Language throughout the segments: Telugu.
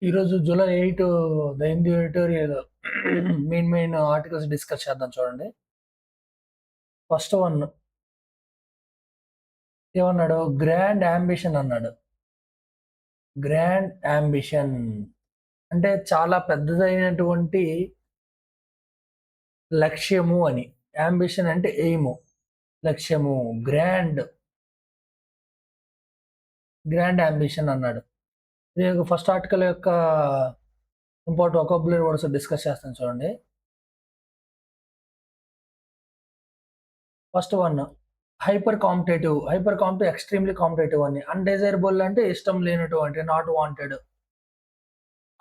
ఈరోజు July 8 the Hindu editorial main articles discuss చేద్దాం చూడండి. ఫస్ట్ వన్ ఏమన్నాడు? గ్రాండ్ యాంబిషన్ అన్నాడు. గ్రాండ్ యాంబిషన్ అంటే చాలా పెద్దదైనటువంటి లక్ష్యము అని. యాంబిషన్ అంటే ఎయిము, లక్ష్యము. గ్రాండ్ యాంబిషన్ అన్నాడు. ఇది ఫస్ట్ ఆర్టికల్ యొక్క ఇంపార్టెంట్ వొకాబులరీ వర్డ్స్ డిస్కస్ చేస్తాను చూడండి. First one hyper competitive. Extremely competitive అని. అన్‌డిజైరబుల్ అంటే ఇష్టం లేనటువంటి, నాట్ వాంటెడ్.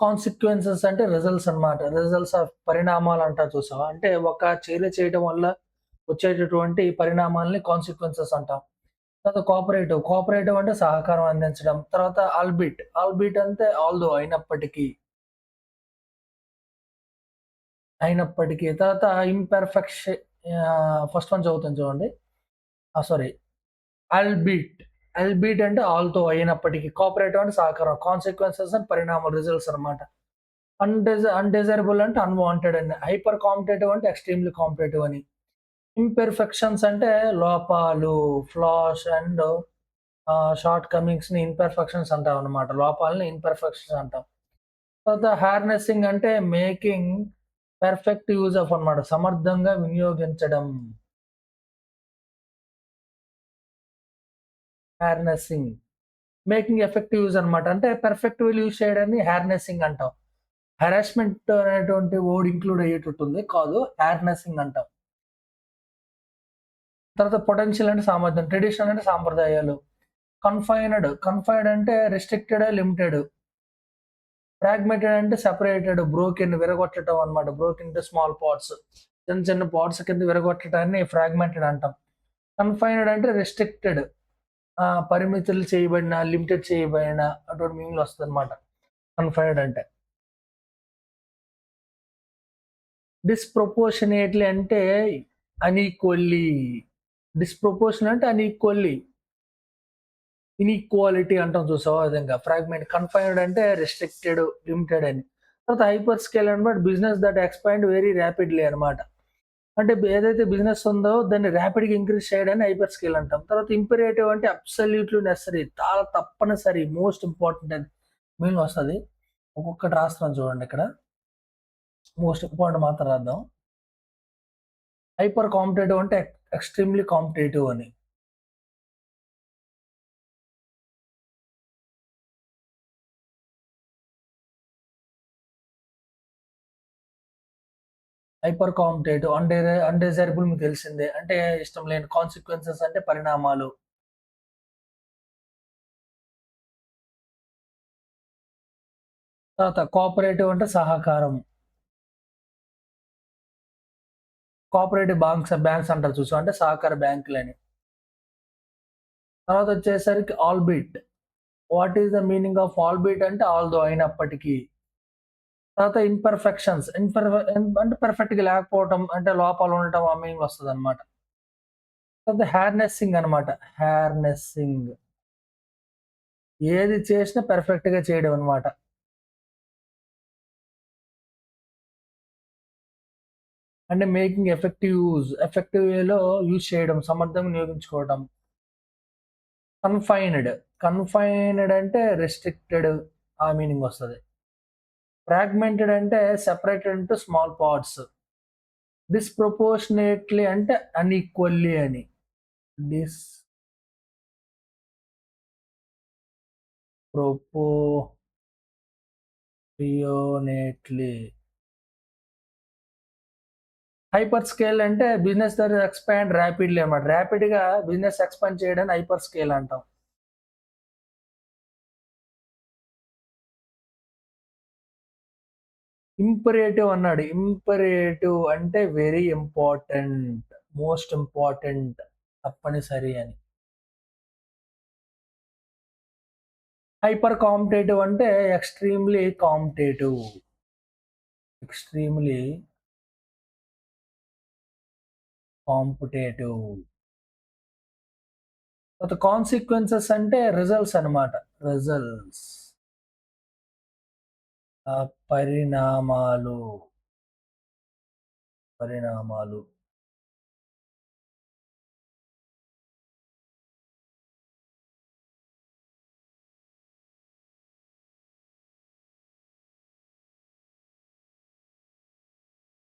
కాన్సిక్వెన్సెస్ అంటే రిజల్ట్స్ అన్నమాట. రిజల్ట్స్ ఆఫ్ పరిణామాలు అంటారు చూసావా? అంటే ఒక చర్య చేయడం వల్ల వచ్చేటటువంటి పరిణామాల్ని కాన్సిక్వెన్సెస్ అంటాం. తర్వాత కోఆపరేటివ్ అంటే సహకారం అందించడం. తర్వాత ఆల్బిట్ అంటే ఆల్‌దో అయినప్పటికీ. తర్వాత ఫస్ట్ వన్ చదువుతాను చూడండి. సారీ. ఆల్బిట్. అంటే ఆల్‌తో అయినప్పటికీ. కోఆపరేటివ్ అంటే సహకారం. కాన్సిక్వెన్సెస్ అంటే పరిణామాలు, రిజల్ట్స్ అన్నమాట. అన్‌డిజైరబుల్ అంటే అన్‌వాంటెడ్ అని. హైపర్ కాంపిటేటివ్ అంటే ఎక్స్‌ట్రీమ్‌లీ కాంపిటేటివ్ అని. ఇంపెర్ఫెక్షన్స్ అంటే లోపాలు, floss and short కమింగ్స్‌ని imperfections అంటామన్నమాట. లోపాలని imperfections అంటాం. తర్వాత హార్నెసింగ్ అంటే మేకింగ్ పర్ఫెక్ట్ యూజ్ ఆఫ్ అన్నమాట. సమర్థంగా వినియోగించడం. హార్నెసింగ్. మేకింగ్ ఎఫెక్టివ్ యూజ్ అన్నమాట. అంటే పర్ఫెక్ట్‌గా యూజ్ చేయడాన్ని హార్నెసింగ్ అంటాం. హరాస్మెంట్ అనేటువంటి వర్డ్ ఇంక్లూడ్ అయ్యేటట్టుంది. కాదు. హార్నెసింగ్ అంటాం. తర్వాత పొటెన్షియల్ అంటే సామర్థ్యం. ట్రెడిషనల్ అంటే సాంప్రదాయాలు. కన్ఫైన్డ్ అంటే రిస్ట్రిక్టెడ్, లిమిటెడ్. ఫ్రాగ్మెంటెడ్ అంటే సెపరేటెడ్, బ్రోకెన్ విరగొట్టడం అన్నమాట. Broken into small parts. చిన్న చిన్న పార్ట్స్ కింద విరగొట్టడాన్ని ఫ్రాగ్మెంటెడ్ అంటాం. కన్ఫైన్డ్ అంటే రిస్ట్రిక్టెడ్. పరిమితులు చేయబడిన, లిమిటెడ్ చేయబడిన అటువంటి మీనింగ్‌లో వస్తదన్నమాట. కన్ఫైన్డ్ అంటే. డిస్‌ప్రొపోర్షనేట్‌లీ అంటే అన్‌ఈక్వల్లీ. డిస్‌ప్రొపోర్షన్ అంటే అన్‌ఈక్వల్లీ. ఇన్‌ఈక్వాలిటీ అంటాం చూసావా? ఆ విధంగా. కన్ఫైన్డ్ అంటే రిస్ట్రిక్టెడ్, లిమిటెడ్ అని. తర్వాత హైపర్ స్కేల్ అన్నమాట బిజినెస్ దట్ ఎక్స్‌పాండ్ వెరీ రాపిడ్‌లీ అన్నమాట. అంటే ఏదైతే బిజినెస్ ఉందో దాన్ని రాపిడ్‌గా ఇంక్రీజ్ చేయడాన్ని హైపర్ స్కేల్ అంటాం. తర్వాత ఇంపెరేటివ్ అంటే అబ్సల్యూట్‌లీ నెసెసరీ. చాలా తప్పనిసరి, మోస్ట్ ఇంపార్టెంట్ అని మీనింగ్ వస్తది. ఒక్కొక్కటి రాస్తున్నాను చూడండి ఇక్కడ. మోస్ట్ ఇంపార్టెంట్ మాత్రం రాద్దాం. హైపర్ కాంపిటేటివ్ అంటే ఎక్స్‌ట్రీమ్‌లీ కాంపిటేటివ్ అని. హైపర్ కాంపిటేటివ్ అన్‌డిజైరబుల్ మీకు తెలిసిందే. అంటే ఇష్టం లేని. కాన్సిక్వెన్సెస్ అంటే పరిణామాలు. తర్వాత కోఆపరేటివ్ అంటే సహకారం. కోఆపరేటివ్ బ్యాంక్స్ అంటారు చూసావా? అంటే సహకార బ్యాంకులని. తర్వాత వచ్చేసరికి albeit. What is the meaning of albeit అంటే ఆల్‌దో అయినప్పటికీ. తర్వాత అంటే పర్ఫెక్ట్‌గా లేకపోవటం అంటే లోపాలు ఉండటం ఆ మీనింగ్ వస్తదన్నమాట. తర్వాత హార్నెస్సింగ్ అన్నమాట. హార్నెస్సింగ్. ఏది చేసినా పర్ఫెక్ట్‌గా చేయడం అన్నమాట. అంటే మేకింగ్ ఎఫెక్టివ్ వేలో యూజ్ చేయడం, సమర్థంగా వినియోగించుకోవడం. కన్‌ఫైన్డ్. కన్‌ఫైన్డ్ అంటే రిస్ట్రిక్టెడ్ ఆ మీనింగ్ వస్తది. ఫ్రాగ్మెంటెడ్ అంటే సెపరేటెడ్ ఇంటూ స్మాల్ పార్ట్స్. డిస్‌ప్రొపోర్షనేట్‌లీ అంటే అన్‌ఈక్వల్లీ అని. డిస్‌ప్రొపోర్షనేట్‌లీ. హైపర్ స్కేల్ అంటే బిజినెస్ దట్ ఎక్స్‌పాండ్ రాపిడ్‌లీ అన్నమాట. రాపిడ్‌గా బిజినెస్ ఎక్స్‌పాండ్ చేయడాన్ని హైపర్ స్కేల్ అంటాం. ఇంపరేటివ్ అన్నాడు. ఇంపరేటివ్ అంటే వెరీ ఇంపార్టెంట్. Most important. తప్పనిసరి అని. హైపర్ కాంపిటేటివ్ అంటే ఎక్స్‌ట్రీమ్‌లీ కాంపిటేటివ్. Extremely competitive. తర్వాత కాన్సిక్వెన్సెస్ అంటే రిజల్ట్స్ అన్నమాట. రిజల్ట్స్. పరిణామాలు. పరిణామాలు.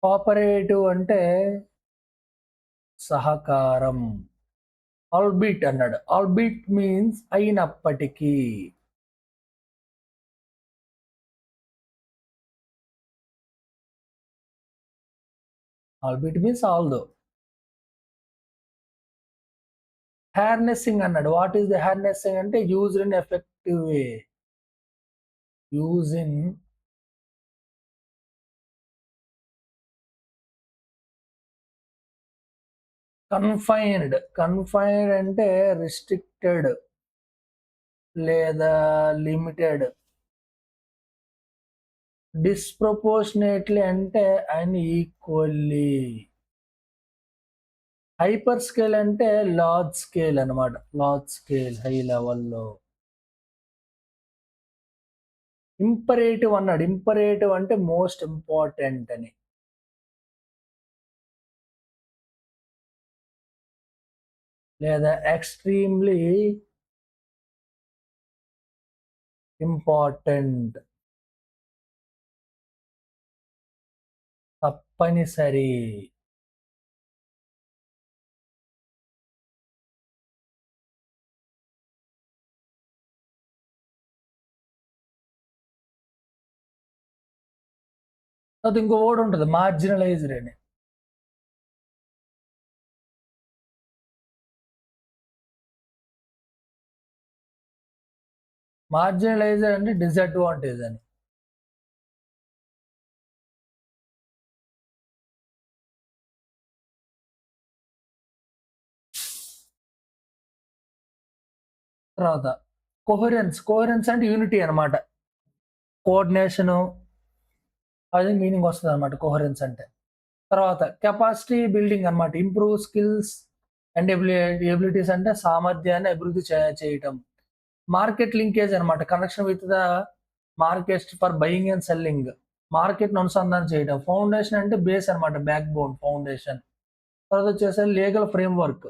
కోఆపరేటివ్ అంటే సహకారం. ఆల్బిట్ అన్నాడు. ఆల్బిట్ మీన్స్ అయినప్పటికీ. ఆల్బిట్ మీన్స్ ఆల్దో. హార్నెస్సింగ్ అన్నాడు. వాట్ ఈస్ ది హార్నెస్సింగ్ అంటే used in effective way. Use in confined. Confined అంటే రిస్ట్రిక్టెడ్ లేదా లిమిటెడ్. డిస్‌ప్రపోర్షనేట్‌లీ అంటే అన్‌ఈక్వల్లీ. హైపర్ స్కేల్ అంటే లార్జ్ స్కేల్ అన్నమాట. లార్జ్ స్కేల్ హై లెవెల్‌లో. ఇంపరేటివ్ అన్నాడు. ఇంపరేటివ్ అంటే మోస్ట్ ఇంపార్టెంట్ అని. లేదా ఎక్స్‌ట్రీమ్‌లీ ఇంపార్టెంట్. తప్పనిసరి. తర్వాత ఇంకో వర్డ్ ఉంటది మార్జినలైజ్డ్ అని. మార్జినలైజ్డ్ అంటే డిసడ్వాంటేజ్ అని. తర్వాత కోహెరెన్స్. కోహెరెన్స్ అంటే యూనిటీ అన్నమాట. కోఆర్డినేషను అది మీనింగ్ వస్తదన్నమాట కోహెరెన్స్ అంటే. తర్వాత కెపాసిటీ బిల్డింగ్ అన్నమాట. ఇంప్రూవ్ స్కిల్స్ అండ్ ఎబిలిటీస్ అంటే సామర్థ్యాన్ని అభివృద్ధి చేయటం. మార్కెట్ లింకేజ్ అన్నమాట. Connection with the markets for buying and selling. మార్కెట్‌ని అనుసంధానం చేయడం. ఫౌండేషన్ అంటే బేస్ అన్నమాట. Backbone foundation. తర్వాత వచ్చేసి legal framework.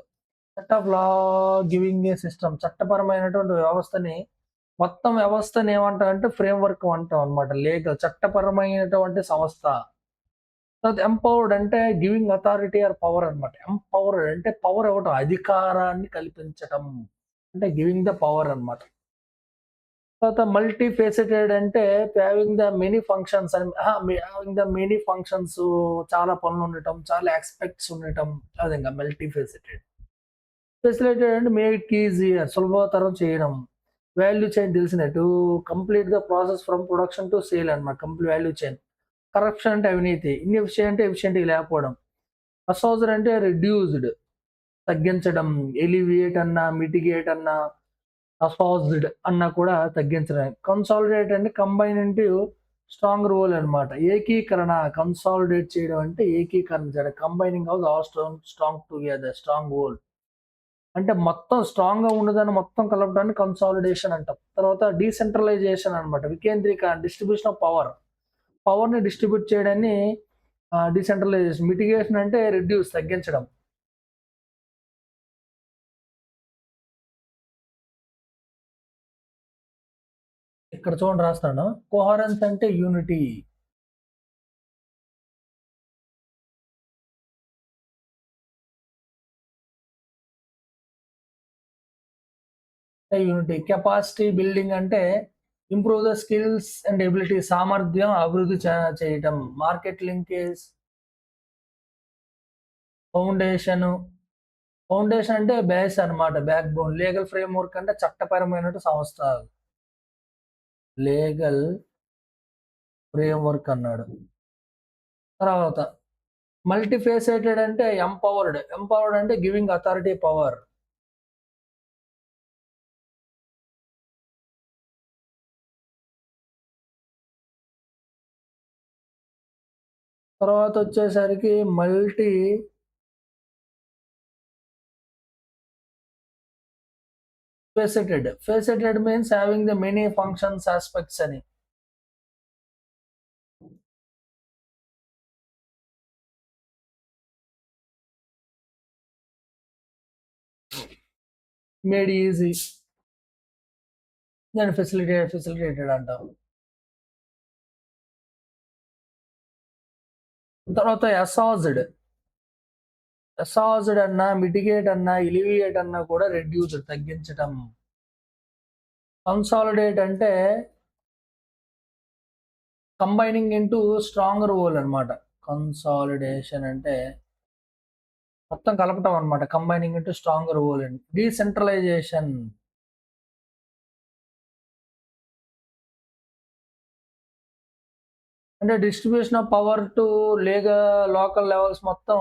Set of law giving a system. చట్టపరమైనటువంటి వ్యవస్థని మొత్తం వ్యవస్థని ఏమంటామంటే ఫ్రేమ్‌వర్క్ అంటాం అన్నమాట. చట్టపరమైనటువంటి సంస్థ. తర్వాత ఎంపవర్డ్ అంటే గివింగ్ అథారిటీ ఆర్ పవర్ అన్నమాట. ఎంపవర్డ్ అంటే పవర్ ఇవ్వటం, అధికారాన్ని కల్పించటం. అంటే గివింగ్ ద పవర్ అన్నమాట. తర్వాత మల్టీ ఫేసెటెడ్ అంటే హావింగ్ ద మెనీ ఫంక్షన్స్ అని హావింగ్ ద మెనీ ఫంక్షన్స్, చాలా పనులు ఉండటం, చాలా యాస్పెక్ట్స్ ఉండటం. ఆ విధంగా మల్టీ ఫేసెటెడ్. ఫెసిలిటేట్ అంటే మేక్ ఇట్ ఈజియర్ సులభతరం చేయడం. వాల్యూ చైన్ తెలిసిందే. To complete the process from production to sale అన్నమాట. Complete value chain. కరప్షన్ అంటే అవినీతి. ఇన్ఎఫిషియెంట్ అంటే ఎఫిషియెంట్‌గా లేకపోవడం. అసౌజర్ అంటే రెడ్యూస్డ్ తగ్గించడం. ఎలివియేట్ అన్నా, మిటిగేట్ అన్నా, అసౌజ్డ్ అన్నా కూడా తగ్గించడం. కన్సాలిడేట్ అంటే కంబైన్ ఇంటూ స్ట్రాంగ్ రోల్ అన్నమాట. ఏకీకరణ కన్సాలిడేట్ చేయడం అంటే ఏకీకరణ చేయడం. Combining of all strong together strong whole. అంటే మొత్తం స్ట్రాంగ్‌గా ఉన్నదాన్ని మొత్తం కలపడాన్ని కన్సాలిడేషన్ అంటాం. తర్వాత డీసెంట్రలైజేషన్ అన్నమాట. Distribution of power. పవర్‌ని డిస్ట్రిబ్యూట్ చేయడాన్ని డీసెంట్రలైజేషన్. మిటిగేషన్ అంటే రెడ్యూస్ తగ్గించడం. ఇక్కడ చూడండి రాస్తున్నాను. కోహరెన్స్ అంటే యూనిటీ. యూనిటీ. కెపాసిటీ బిల్డింగ్ అంటే improve the skills and ability సామర్థ్యం అభివృద్ధి చేయటం. Market linkage. ఫౌండేషను. ఫౌండేషన్ అంటే బేస్ అన్నమాట. Back bone. లీగల్ ఫ్రేమ్‌వర్క్ అంటే చట్టపరమైనటు సంస్థ. లీగల్ ఫ్రేమ్‌వర్క్ అన్నాడు. తర్వాత మల్టీ ఫేసెటెడ్ అంటే ఎంపవర్డ్. ఎంపవర్డ్ అంటే గివింగ్ అథారిటీ పవర్. తర్వాతొచ్చేసరికి multi faceted. Faceted means having the many functions aspects అని. మేడ్ ఈజీ, దాన్ని ఫెసిలిటేటెడ్ అంటాం. తర్వాత అసాజ్డ్ అన్నా, మిటిగేట్ అన్నా, ఎలివియేట్ అన్నా కూడా రెడ్యూస్డ్ తగ్గించటం. కన్సాలిడేట్ అంటే కంబైనింగ్ ఇంటూ స్ట్రాంగర్ హోల్ అనమాట. కన్సాలిడేషన్ అంటే మొత్తం కలపటం అనమాట. కంబైనింగ్ ఇంటూ స్ట్రాంగర్ హోల్ అండి. డీసెంట్రలైజేషన్ అంటే distribution of power to local levels మొత్తం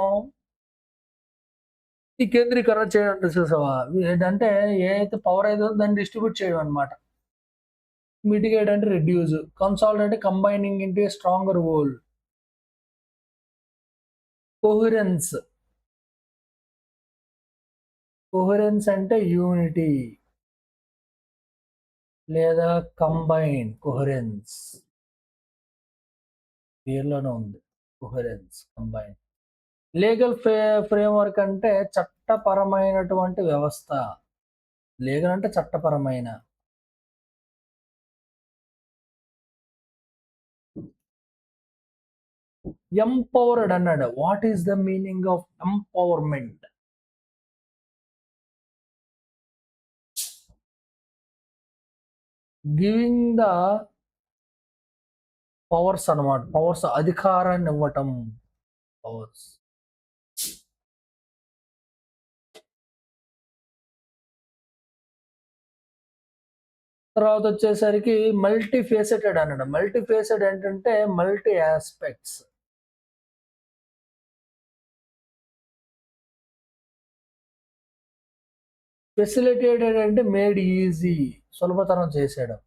ఈ కేంద్రీకరణ చేయడం చూసావా? ఏంటంటే ఏ అయితే పవర్ అయితే దాన్ని డిస్ట్రిబ్యూట్ చేయడం అనమాట. మిటిగేట్ అంటే రెడ్యూస్, కన్సాలిడేట్ అంటే కంబైనింగ్ ఇంటూ ఏ స్ట్రాంగర్ హోల్. కోహరెన్స్ అంటే యూనిటీ లేదా కంబైన్. కోహరెన్స్ పేర్లోనే ఉంది. Coherence combine. లీగల్ ఫ్రేమ్వర్క్ అంటే చట్టపరమైనటువంటి వ్యవస్థ. లీగల్ అంటే చట్టపరమైన. ఎంపవర్డ్ అన్నాడు. What is the meaning of empowerment? Giving the powers అన్నమాట. పవర్స్ అధికారాన్ని ఇవ్వటం. పవర్స్. తర్వాత వచ్చేసరికి మల్టీ ఫేసెటెడ్ అన్నాడు. మల్టీ ఫేసెడ్ ఏంటంటే మల్టీ ఆస్పెక్ట్స్. ఫెసిలిటేటెడ్ అంటే మేడ్ ఈజీ, సులభతరం చేసేయడం.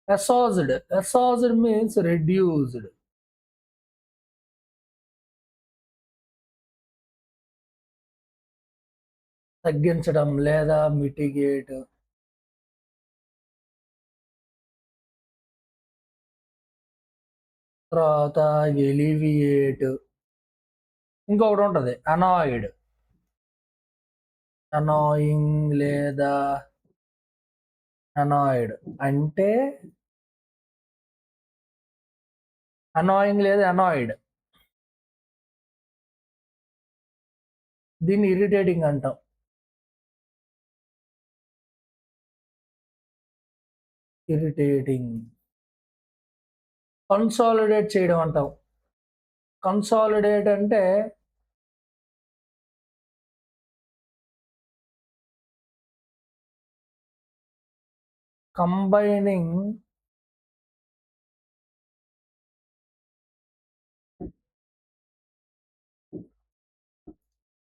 అసాజ్డ్ మీన్స్ రెడ్యూస్డ్. తగ్గించడం లేదా మిటిగేట్. తర్వాత ఎలివియేట్. ఇంకొకటి ఉంటుంది అనాయింగ్ లేదా అనాయిడ్ అంటే అనాయింగ్ లేదా అనాయిడ్. దీన్ని ఇరిటేటింగ్ అంటాం. ఇరిటేటింగ్. కన్సాలిడేట్ చేయడం అంటాం. కన్సాలిడేట్ అంటే combining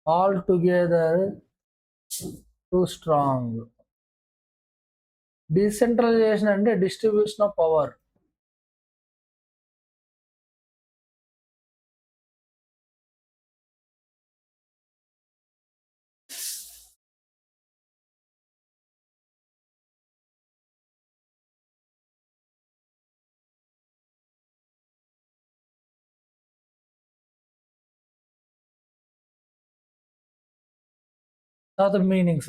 all together to strong. Decentralisation అంటే డిస్ట్రిబ్యూషన్ ఆఫ్ పవర్. తర్వాత మీనింగ్స్.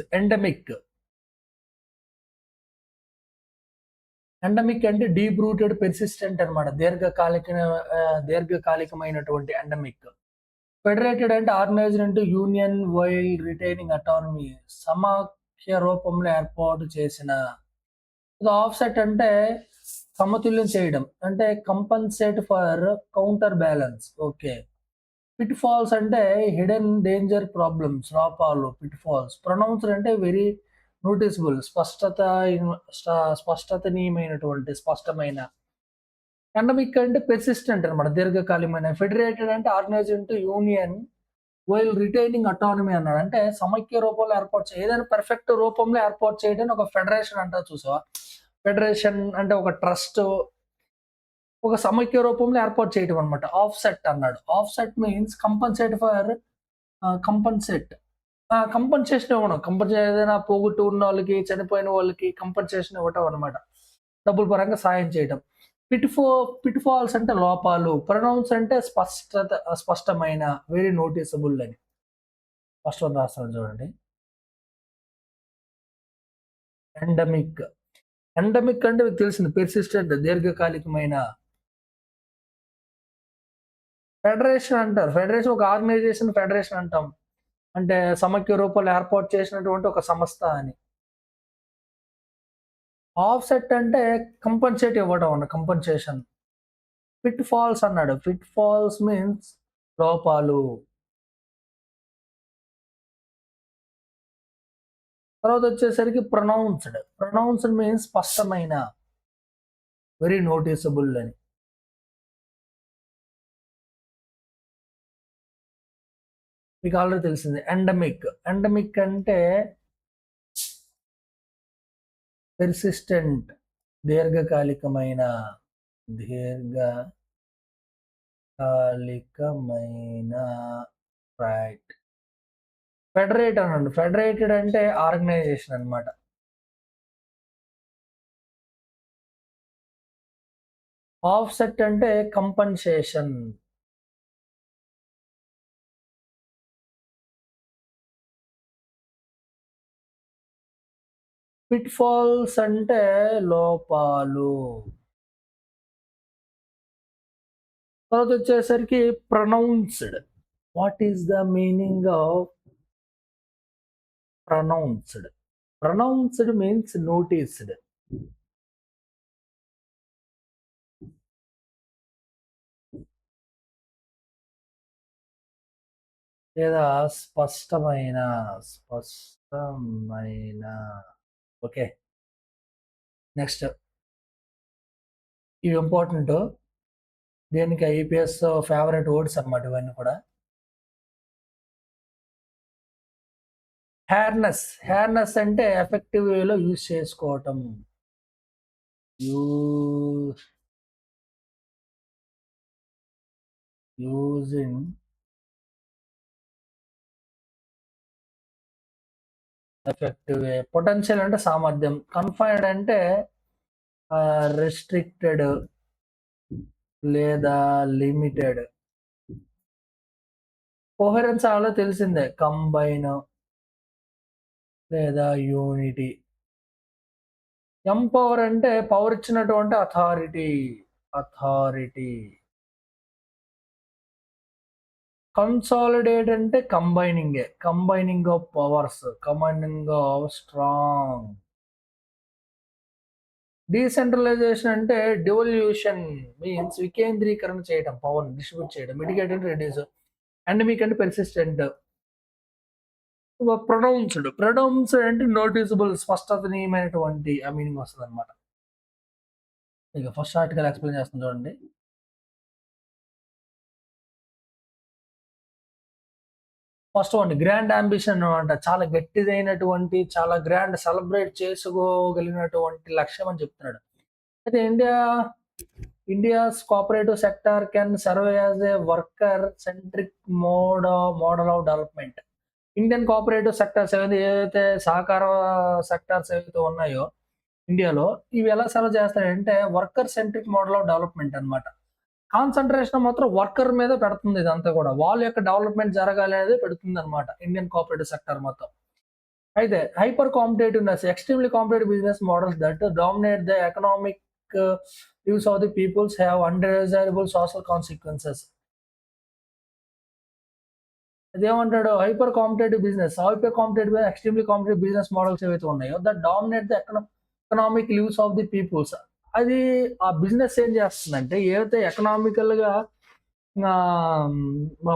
ఎండమిక్ అంటే డీప్ రూటెడ్ పెర్సిస్టెంట్ అనమాట. దీర్ఘకాలికమైనటువంటి ఎండమిక్. ఫెడరేటెడ్ అంటే organised into union while retaining autonomy. సమాఖ్య రూపంలో ఏర్పాటు చేసిన. ఆఫ్సెట్ అంటే సమతుల్యం చేయడం, అంటే compensate for counter balance. Okay. Pitfalls అంటే హిడెన్ డేంజర్ ప్రాబ్లమ్స్, లోపాలు. Pitfalls. ప్రొనౌన్స్డ్ అంటే వెరీ నోటిసబుల్, స్పష్టమైన. ఎండమిక్ అంటే పెర్సిస్టెంట్ అనమాట, దీర్ఘకాలికమైన. ఫెడరేటెడ్ అంటే organised into union while retaining autonomy అన్నాడు. అంటే సమైక్య రూపంలో ఏర్పాటు ఏదైనా పర్ఫెక్ట్ రూపంలో ఏర్పాటు చేయడానికి ఒక ఫెడరేషన్ అంటారు చూసావా? ఫెడరేషన్ అంటే ఒక ట్రస్ట్, ఒక సమైక్య రూపంలో ఏర్పాటు చేయడం అనమాట. ఆఫ్సెట్ అన్నాడు. ఆఫ్సెట్ మీన్స్ కంపన్సేషన్ ఇవ్వడం. ఏదైనా పోగొట్టు ఉన్న వాళ్ళకి, చనిపోయిన వాళ్ళకి కంపన్సేషన్ ఇవ్వటం అనమాట. డబ్బుల పరంగా సాయం చేయటం. పిట్ ఫాల్స్ అంటే లోపాలు. ప్రొనౌన్స్ అంటే స్పష్టమైన, వెరీ నోటీసబుల్ అని. ఫస్ట్ వన్ రాస్తున్నాను చూడండి. ఎండమిక్. ఎండమిక్ అంటే మీకు తెలిసింది పెర్సిస్టెంట్, దీర్ఘకాలికమైన. ఫెడరేషన్ అంటారు. ఫెడరేషన్ ఒక ఆర్గనైజేషన్ ఫెడరేషన్ అంటాం. అంటే సమైక్య రూపంలో ఏర్పాటు చేసినటువంటి ఒక సంస్థ అని. ఆఫ్‌సెట్ అంటే కంపెన్సేట్ ఇవ్వడం అన్న కంపెన్సేషన్. పిట్ ఫాల్స్ అన్నాడు. పిట్ ఫాల్స్ మీన్స్ లోపాలు. తర్వాతొచ్చేసరికి ప్రొనౌన్స్‌డ్. ప్రొనౌన్స్‌డ్ మీన్స్ స్పష్టమైన, వెరీ నోటీసబుల్ అని. మీకు ఆల్రెడీ తెలిసిందే. ఎండమిక్. ఎండమిక్ అంటే పెర్సిస్టెంట్, దీర్ఘకాలికమైన, దీర్ఘకాలికమైన. రైట్. ఫెడరేట్ అనండి. ఫెడరేటెడ్ అంటే ఆర్గనైజేషన్ అన్నమాట. ఆఫ్‌సెట్ అంటే కంపెన్సేషన్. పిట్ ఫాల్స్ అంటే లోపాలు. తర్వాతొచ్చేసరికి pronounced. What is the meaning of pronounced? Pronounced means noticed. లేదా స్పష్టమైన, స్పష్టమైన. ఓకే. నెక్స్ట్. ఇవి ఇంపార్టెంటు. దేనికి ఐపీఎస్ ఫేవరెట్ వర్డ్స్ అన్నమాట ఇవన్నీ కూడా. ఫెయిర్‌నెస్. ఫెయిర్‌నెస్ అంటే ఎఫెక్టివ్ వేలో యూజ్ చేసుకోవటం. Use using effective way. Potential అంటే సామర్థ్యం. కన్ఫైన్డ్ అంటే రెస్ట్రిక్టెడ్ లేదా లిమిటెడ్. కోహెరెన్స్ ఆల్రెడీ తెలిసిందే. కంబైన్ లేదా యూనిటీ. ఎంపవర్ అంటే పవర్ ఇచ్చినటువంటి అథారిటీ. అథారిటీ. కన్సాలిడేట్ అంటే కంబైనింగే. Combining of powers. Combining of strong. Decentralisation అంటే డివల్యూషన్ మీన్స్ వికేంద్రీకరణ చేయడం, పవర్ డిస్ట్రిబ్యూట్ చేయడం. మిటిగేట్ అంటే రెడ్యూస్. ఎండమిక్ అంటే పెర్సిస్టెంట్. ప్రొనౌన్స్‌డ్. ప్రొనౌన్స్‌డ్ అంటే నోటీసబుల్, స్పష్టతనీయమైనటువంటి ఆ మీనింగ్ వస్తదనమాట. ఇక ఫస్ట్ ఆర్టికల్ ఎక్స్‌ప్లెయిన్ చేస్తాను చూడండి. ఫస్ట్ వన్ గ్రాండ్ యాంబిషన్ అనమాట. చాలా గట్టిదైనటువంటి, చాలా గ్రాండ్ సెలబ్రేట్ చేసుకోగలిగినటువంటి లక్ష్యం అని చెప్తున్నాడు. అయితే India's cooperative sector can serve as a worker centric model of development. Indian cooperative sectors ఏవైతే సహకార సెక్టార్స్ ఏవైతే ఉన్నాయో ఇండియాలో, ఇవి ఎలా సర్వ్ చేస్తాయంటే worker centric model of development అన్నమాట. కాన్సంట్రేషన్ మాత్రం వర్కర్ మీద పెడుతుంది ఇదంతా కూడా. వాళ్ళ యొక్క డెవలప్‌మెంట్ జరగాలి అనేది పెడుతుందన్నమాట ఇండియన్ కోఆపరేటివ్ సెక్టార్ మొత్తం. అయితే hyper competitiveness, extremely competitive business models that dominate the economic use of the peoples have undesirable social consequences. అదేమంటాడు hyper competitive, extremely competitive business models ఏవైతే ఉన్నాయో that dominate the economic use of the peoples. అది ఆ బిజినెస్ ఏం చేస్తుందంటే ఏవైతే ఎకనామికల్‌గా ఆహ్, మా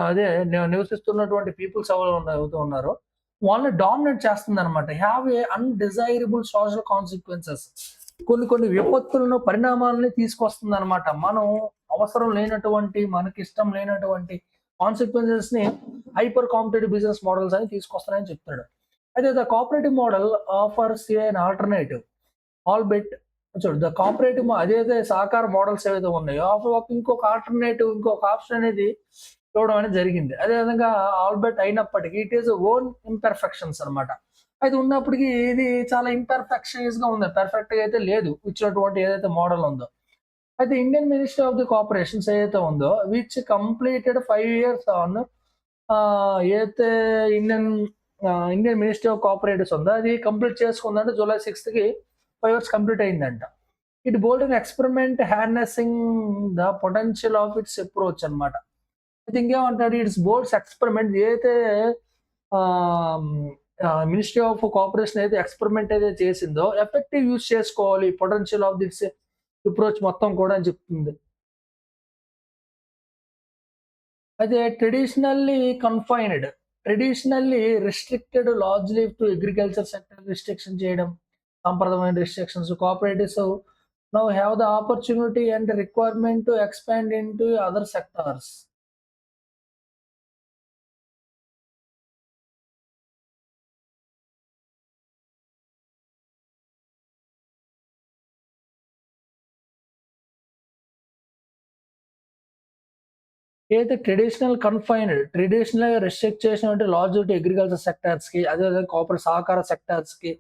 అదే నివసిస్తున్నటువంటి పీపుల్స్ ఎవరైతే ఉన్నారో వాళ్ళని డామినేట్ చేస్తుందన్నమాట. Have a undesirable social consequences. కొన్ని కొన్ని విపత్తులను, పరిణామాలని తీసుకొస్తుందన్నమాట. మనం అవసరం లేనటువంటి, మనకిష్టం లేనటువంటి కాన్సిక్వెన్సెస్‌ని హైపర్ కాంపిటేటివ్ బిజినెస్ మోడల్స్ అని తీసుకొస్తున్నాయని చెప్తున్నాడు. అయితే the cooperative model offers an alternative. Albeit చూడు ద కోఆపరేటివ్ అదైతే సహకార మోడల్స్ ఏవైతే ఉన్నాయో ఇంకొక ఆల్టర్‌నేటివ్, ఇంకొక ఆప్షన్ అనేది ఇవ్వడం అనేది జరిగింది. అదే విధంగా ఆల్‌బిట్ అయినప్పటికీ ఇట్ ఈస్ ఓన్ ఇంపర్ఫెక్షన్స్ అన్నమాట. అయితే ఉన్నప్పటికీ ఇది చాలా ఇంపర్ఫెక్షన్స్‌గా ఉంది. పర్ఫెక్ట్‌గా అయితే లేదు. ఇచ్చినటువంటి ఏదైతే మోడల్ ఉందో. అయితే Indian ministry of the corporations ఏదైతే ఉందో విచ్ కంప్లీటెడ్ 5 ఇయర్స్ ఆన్ ఏదైతే Indian Indian ministry of cooperatives ఉందో అది కంప్లీట్ చేసుకుందంటే జూలై 6కి 5 ఇయర్స్ కంప్లీట్ అయిందంట. It bold an experiment harnessing the potential of it's approach అన్నమాట. అయితే ఇంకేమంటాడు ఇట్స్ బోల్డ్స్ ఎక్స్పెరిమెంట్ ఏదైతే ఆహ్, మినిస్ట్రీ ఆఫ్ కోఆపరేషన్ అయితే ఎక్స్పెరిమెంట్ అయితే చేసిందో ఎఫెక్టివ్ యూజ్ చేసుకోవాలి పొటెన్షియల్ ఆఫ్ దిస్ అప్రోచ్ మొత్తం కూడా అని చెప్తుంది. అయితే traditionally restricted largely to agriculture sector restriction చేయడం. సాంప్రదాయమైన restrictions cooperatives now have the opportunity and requirement to expand into other sectors. ఏదైతే ట్రెడిషనల్‌గా రిస్ట్రిక్ట్ చేసినటువంటి లార్జ్ టు అగ్రికల్చర్ సెక్టార్స్‌కి అదేవిధంగా సహకార సెక్టార్స్‌కి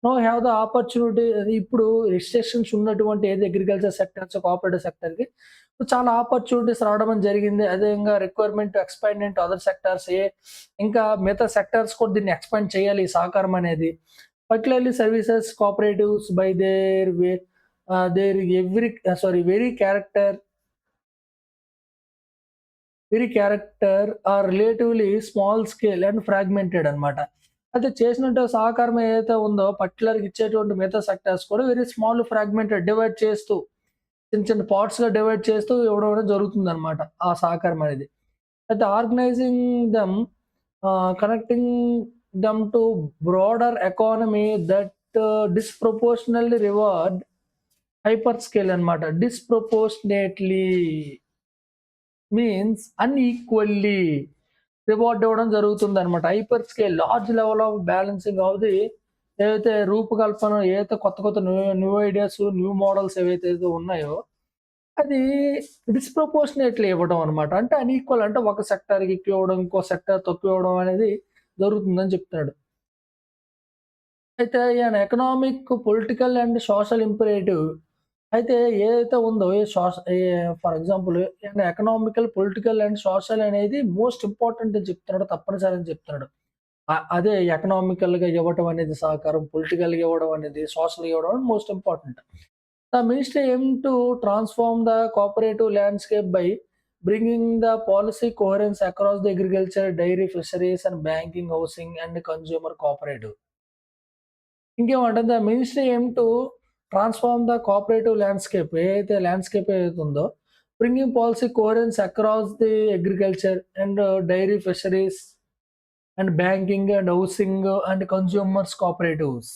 నౌ హావ్ ద ఆపర్చునిటీ ఇప్పుడు రిస్ట్రిక్షన్స్ ఉన్నటువంటి ఏది అగ్రికల్చర్ సెక్టార్స్, కోఆపరేటివ్ సెక్టార్‌కి చాలా ఆపర్చునిటీస్ రావడం అని జరిగింది. అదేవిధంగా requirement to expand into other sectors ఇంకా మిగతా సెక్టార్స్ కూడా దీన్ని ఎక్స్‌పాండ్ చేయాలి ఈ సహకారం అనేది. Particularly services cooperatives by their very character are relatively small scale and fragmented అన్నమాట. అయితే చేసినట్టు సహకారం ఏదైతే ఉందో పర్టిక్యులర్‌గా ఇచ్చేటువంటి మిగతా సెక్టార్స్ కూడా వెరీ స్మాల్ ఫ్రాగ్మెంటెడ్ డివైడ్ చేస్తూ చిన్న చిన్న పార్ట్స్‌గా డివైడ్ చేస్తూ ఇవ్వడం అనేది జరుగుతుందన్నమాట ఆ సహకారం అనేది. అయితే organising them connecting them to broader economy that disproportionally reward hyper scale అన్నమాట. డిస్‌ప్రపోర్షనేట్‌లీ మీన్స్ అన్‌ఈక్వల్లీ రివార్డ్ ఇవ్వడం జరుగుతుందనమాట. Hyper scale large level of balancing of the ఏదైతే రూపకల్పన ఏదైతే కొత్త కొత్త new new ideas, new models ఏవైతే ఉన్నాయో అది డిస్‌ప్రపోర్షనేట్‌లీ ఇవ్వడం అనమాట. అంటే అన్‌ఈక్వల్ అంటే ఒక సెక్టార్‌కి ఎక్కువ ఇవ్వడం, ఇంకో సెక్టార్ తక్కువ ఇవ్వడం అనేది జరుగుతుందని చెప్తున్నాడు. అయితే ఈయన economic, political and social imperative అయితే ఏదైతే ఉందో for example economical, political and social అనేది మోస్ట్ ఇంపార్టెంట్ అని చెప్తున్నాడు. తప్పనిసరి అని చెప్తున్నాడు. అదే ఎకనామికల్‌గా ఇవ్వటం అనేది సహకారం, పొలిటికల్‌గా ఇవ్వడం అనేది, సోషల్‌గా ఇవ్వడం అనేది most important. The ministry aim to transform the cooperative landscape by bringing the policy coherence across the agriculture, dairy, fisheries and banking, housing and consumer cooperative. ఇంకేమంటే the ministry aim to transform the cooperative landscape ఏదైతే ఉందో, bringing policy coherence across the agriculture and dairy, fisheries and banking and housing and consumers cooperatives.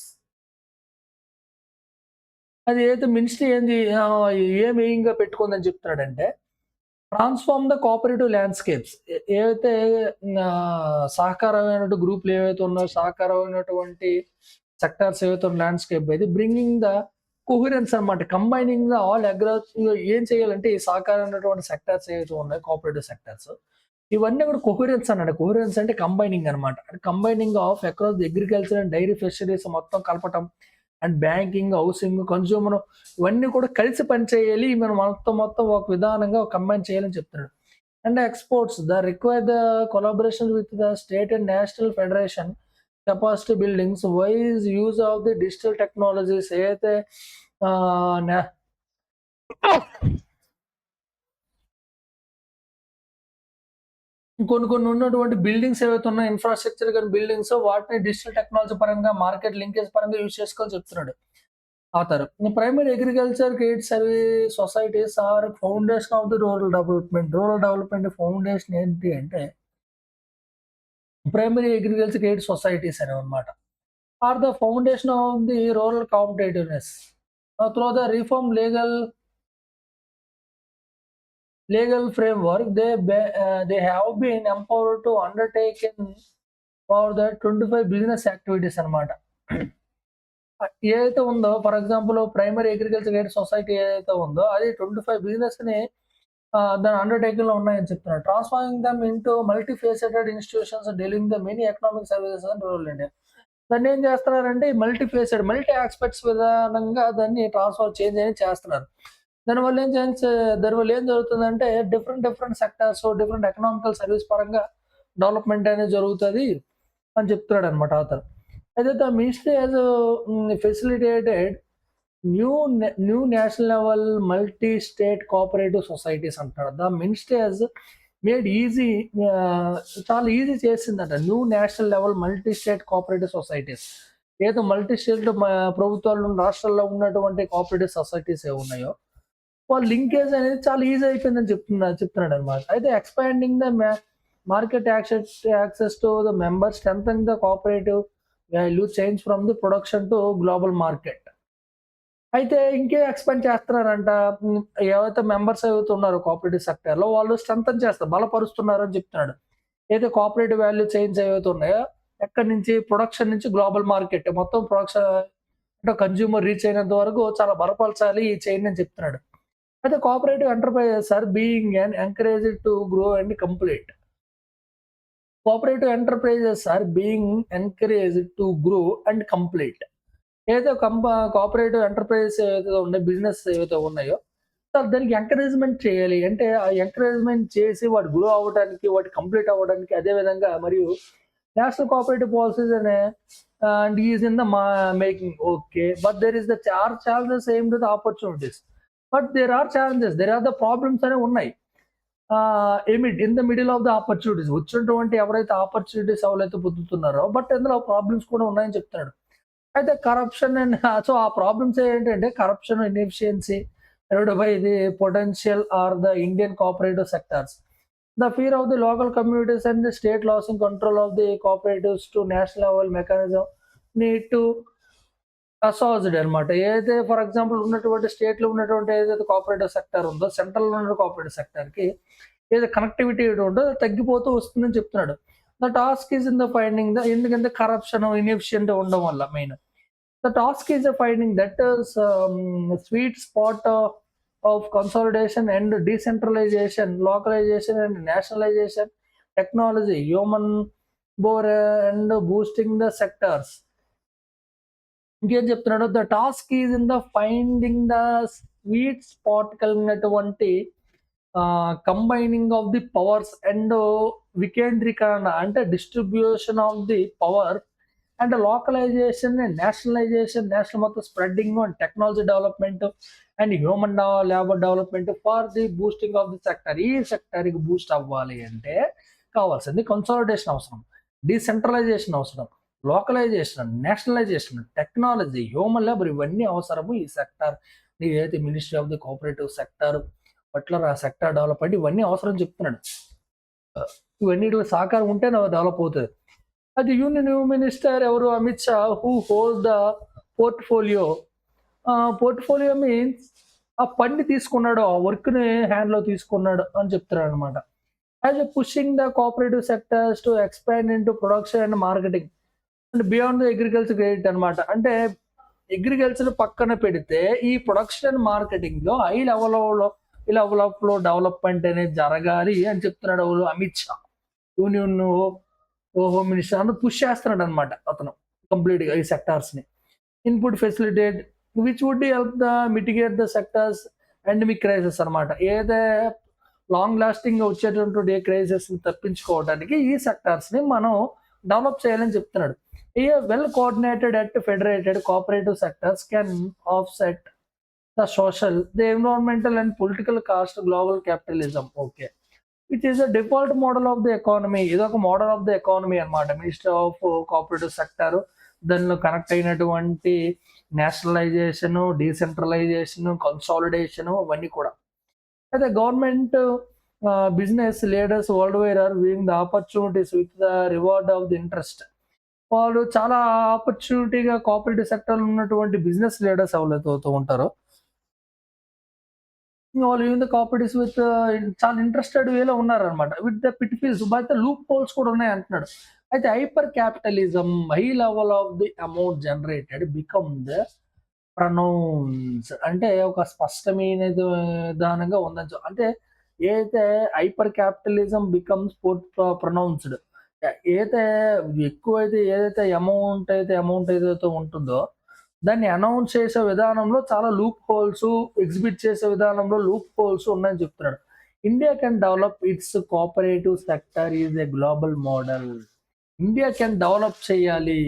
అది ఏదైతే మినిస్ట్రీ ఏం ఎయిమ్‌గా పెట్టుకుందని చెప్తున్నాడంటే, ట్రాన్స్‌ఫార్మ్ ద కోఆపరేటివ్ ల్యాండ్‌స్కేప్స్ ఏవైతే సహకారమైనటువంటి గ్రూప్‌లు ఏవైతే ఉన్నాయో, సహకారమైనటువంటి సెక్టార్స్ ఏవైతే ఉన్న ల్యాండ్‌స్కేప్ ఇది బ్రింగింగ్ ద కోహెరెన్స్ అన్నమాట. కంబైనింగ్ ద ఆల్ ఏం చేయాలంటే ఈ సహకారమైనటువంటి సెక్టార్స్ ఏవైతే ఉన్నాయో కోఆపరేటివ్ సెక్టార్స్ ఇవన్నీ కూడా కొహెరెన్స్ అన్నాడు. కొహెరెన్స్ అంటే కంబైనింగ్ అనమాట. Combining of across the agriculture and dairy fisheries మొత్తం కలపటం. అండ్ బ్యాంకింగ్, హౌసింగ్, కన్స్యూమర్ ఇవన్నీ కూడా కలిసి పనిచేయాలి. మనం మొత్తం ఒక విధానంగా కంబైన్ చేయాలని చెప్తున్నాడు. And exports require the collaboration with the state and national federation capacity buildings wise use of the digital technologies ఏదైతే ఆహ్, నే కొన్ని ఉన్నటువంటి బిల్డింగ్స్ ఏవైతే ఉన్నాయో ఇన్‌ఫ్రాస్ట్రక్చర్ గాని బిల్డింగ్స్ వాటిని డిజిటల్ టెక్నాలజీ పరంగా మార్కెట్ లింకేజ్ పరంగా యూజ్ చేసుకోవాలని చెప్తున్నాడు author. Primary agriculture credit service societies are foundation of the rural development. Rural development foundation ఏంటి అంటే ప్రైమరీ అగ్రికల్చర్ క్రెడిట్ సొసైటీస్ అనేవన్నమాట. Are the foundation of the rural competitiveness. Through the reform legal framework, they have been empowered to undertaken for the 25 business activities అన్నమాట. ఏదైతే ఉందో for example primary agriculture credit society ఏదైతే ఉందో అది 25 బిజినెస్‌ని దాని అండర్‌టేకింగ్‌లో ఉన్నాయని చెప్తున్నారు. Transforming them into multi faceted institutions dealing the many economic services in rural India. దాన్ని ఏం చేస్తున్నారంటే మల్టీ యాస్పెక్ట్స్ విధానంగా దాన్ని చేంజ్ అనేది చేస్తున్నారు. దానివల్ల ఏం చేంజ్ దానివల్ల ఏం జరుగుతుందంటే different sectors, different economical service పరంగా డెవలప్‌మెంట్ అనేది జరుగుతది అని చెప్తున్నాడనమాట అతను. అయితే the ministry has facilitated new national level multi state cooperative societies అంటున్నాడు. The ministry has made easy చాలా ఈజీ చేసిందంట. New national level multi state cooperative societies. ఏదో మల్టీ స్టేట్ ప్రభుత్వాలు రాష్ట్రాల్లో ఉన్నటువంటి కోఆపరేటివ్ సొసైటీస్ ఏవున్నాయో, వాళ్ళ లింకేజ్ అనేది చాలా ఈజీ అయిపోయిందని చెప్తున్నాడనమాట. అయితే expanding the market access to the members strengthen the cooperative value chains from the production to global market. అయితే ఇంకేం ఎక్స్‌పాండ్ చేస్తున్నారంట. ఏవైతే మెంబర్స్ ఏవైతే ఉన్నారో కోఆపరేటివ్ సెక్టార్‌లో వాళ్ళు స్ట్రెంథెన్ చేస్తారు. బలపరుస్తున్నారు అని చెప్తున్నాడు. ఏదైతే కోఆపరేటివ్ వాల్యూ చైన్స్ ఏవైతే ఉన్నాయో, ఎక్కడి నుంచి ప్రొడక్షన్ నుంచి గ్లోబల్ మార్కెట్ మొత్తం ప్రొడక్షన్ అంటే కన్స్యూమర్ రీచ్ అయినంత వరకు చాలా బలపరచాలి ఈ చైన్ అని చెప్తున్నాడు. అయితే cooperative enterprises are being encouraged to grow and complete. Cooperative enterprises are being encouraged to grow and complete. ఏదైతే కోఆపరేటివ్ ఎంటర్‌ప్రైజెస్ ఏవైతే ఉన్నాయో, బిజినెస్ ఏవైతే ఉన్నాయో, దానికి ఎంకరేజ్‌మెంట్ చేయాలి. అంటే ఆ ఎంకరేజ్‌మెంట్ చేసి వాడు గ్రో అవ్వడానికి, వాడు కంప్లీట్ అవ్వడానికి అదే విధంగా మరియు national cooperative policies and is in the making okay. But there is the challenges aimed to the opportunities. But there are challenges. There are the problems అనేవి ఉన్నాయి. In the middle of the opportunities వచ్చినటువంటి ఎవరైతే ఆపర్చునిటీస్ ఎవరైతే పొందుతున్నారో బట్ ఇందులో ప్రాబ్లమ్స్ కూడా ఉన్నాయని చెప్తున్నాడు. అయితే కరప్షన్ అండ్ సో ఆ ప్రాబ్లమ్స్ ఏంటంటే corruption, inefficiency by the potential are the Indian cooperative sectors. The fear of the local communities and the state losing control of the cooperatives to national level mechanism need to assuaged అనమాట. ఏదైతే ఫర్ ఎగ్జాంపుల్ ఉన్నటువంటి స్టేట్‌లో ఉన్నటువంటి ఏదైతే కోఆపరేటివ్ సెక్టార్ ఉందో, సెంట్రల్‌లో ఉన్న కోఆపరేటివ్ సెక్టార్‌కి ఏదో కనెక్టివిటీ ఉందో అది తగ్గిపోతూ వస్తుందని చెప్తున్నాడు. The task is in the finding ఎందుకంటే కరప్షన్, ఇన్ఎఫిషియెంట్ ఉండడం వల్ల main. The task is finding that sweet spot of consolidation and decentralization, localization and nationalization, technology, human bore and boosting the sectors. ఇంకేం చెప్తున్నాడు, the task is in the finding the sweet spot కలిగినటువంటి combining of the powers and వికేంద్రీకరణ అంటే distribution of the power and localisation and nationalisation, national మొత్తం spreading and technology development and human labour development for the boosting of the sector. ఈ సెక్టర్కి బూస్ట్ అవ్వాలి అంటే కావాల్సింది కన్సాలిడేషన్ అవసరం, డీసెంట్రలైజేషన్ అవసరం, localisation, nationalisation, technology, human labour ఇవన్నీ అవసరము ఈ సెక్టర్. ఏదైతే ministry of the cooperative sector పట్ల ఆ సెక్టర్ డెవలప్మెంట్ ఇవన్నీ అవసరం చెప్తున్నాడు. ఇవన్నీ సహకారం ఉంటే డెవలప్ అవుతుంది. అది యూనియన్ మినిస్టర్ ఎవరు, Amit Shah, who hold the portfolio. Portfolio means ఆ పని తీసుకున్నాడు, ఆ వర్క్ని హ్యాండ్లో తీసుకున్నాడు అని చెప్తున్నాడు అనమాట. As pushing the cooperative sectors to expand into production and marketing and beyond the agriculture credit అనమాట. అంటే అగ్రికల్చర్ పక్కన పెడితే ఈ ప్రొడక్షన్ అండ్ మార్కెటింగ్లో హై లెవెల్లో డెవలప్మెంట్ అనేది జరగాలి అని చెప్తున్నాడు Amit Shah. Union home minister అని పుష్ చేస్తున్నాడు అనమాట అతను కంప్లీట్గా ఈ సెక్టార్స్ని. Input facilitate which would help the mitigate the sectors endemic crisis అనమాట. ఏదైతే లాంగ్ లాస్టింగ్ వచ్చేటటువంటి క్రైసిస్ని తప్పించుకోవడానికి ఈ సెక్టార్స్ని మనం డెవలప్ చేయాలని చెప్తున్నాడు. A well coordinated at federated cooperative sectors can offset the social, the environmental and political cost global capitalism. Okay, which is the default model of the economy. ఇదొక మోడల్ ఆఫ్ ద ఎకానమీ అనమాట. మినిస్టర్ ఆఫ్ కోఆపరేటివ్ సెక్టర్ దానిలో కనెక్ట్ అయినటువంటి నేషనలైజేషను, డీసెంట్రలైజేషను, కన్సాలిడేషను ఇవన్నీ కూడా. అయితే government business leaders world wide are viewing the opportunities with the reward of the interest. వాళ్ళు చాలా ఆపర్చునిటీగా కోఆపరేటివ్ సెక్టర్లో ఉన్నటువంటి బిజినెస్ లీడర్స్ ఎవరైతే అవుతూ ఉంటారో వాళ్ళు ఈవెన్ ద కోఆపరేటివ్స్ విత్ చాలా ఇంట్రెస్టెడ్ వేలో ఉన్నారనమాట. With the pitfalls but loopholes కూడా ఉన్నాయి అంటున్నాడు. అయితే hyper capitalism, high level of the amount generated become the pronounce అంటే ఒక స్పష్టమైన విధానంగా ఉందని అంటే ఏదైతే హైపర్ క్యాపిటలిజం బికమ్స్ ప్రొనౌన్స్డ్, ఏదైతే ఎక్కువైతే ఏదైతే అమౌంట్ ఏదైతే ఉంటుందో దాన్ని అనౌన్స్ చేసే విధానంలో చాలా లూప్ హోల్స్, ఎగ్జిబిట్ చేసే విధానంలో లూప్ హోల్స్ ఉన్నాయని చెప్తున్నాడు. India can develop it's cooperative sector is a global model. India can develop చేయాలి.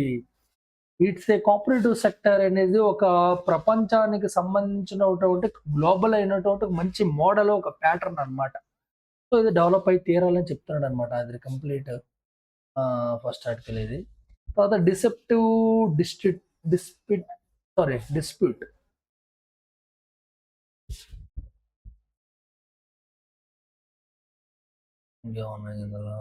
ఇట్స్ ఏ కోఆపరేటివ్ సెక్టర్ అనేది ఒక ప్రపంచానికి సంబంధించినటువంటి గ్లోబల్ అయినటువంటి ఒక మంచి మోడల్, ఒక ప్యాటర్న్ అన్నమాట. సో, ఇది డెవలప్ అయి తీరాలని చెప్తున్నాడన్నమాట. అది కంప్లీట్ ఫస్ట్ ఆర్టికల్ ఇది. తర్వాత డిసెప్టివ్ డిస్ట్రిక్ట్ డిస్ప్యూట్ డిస్ప్యూట్. ఇంకేమున్నాయి ఇందులో?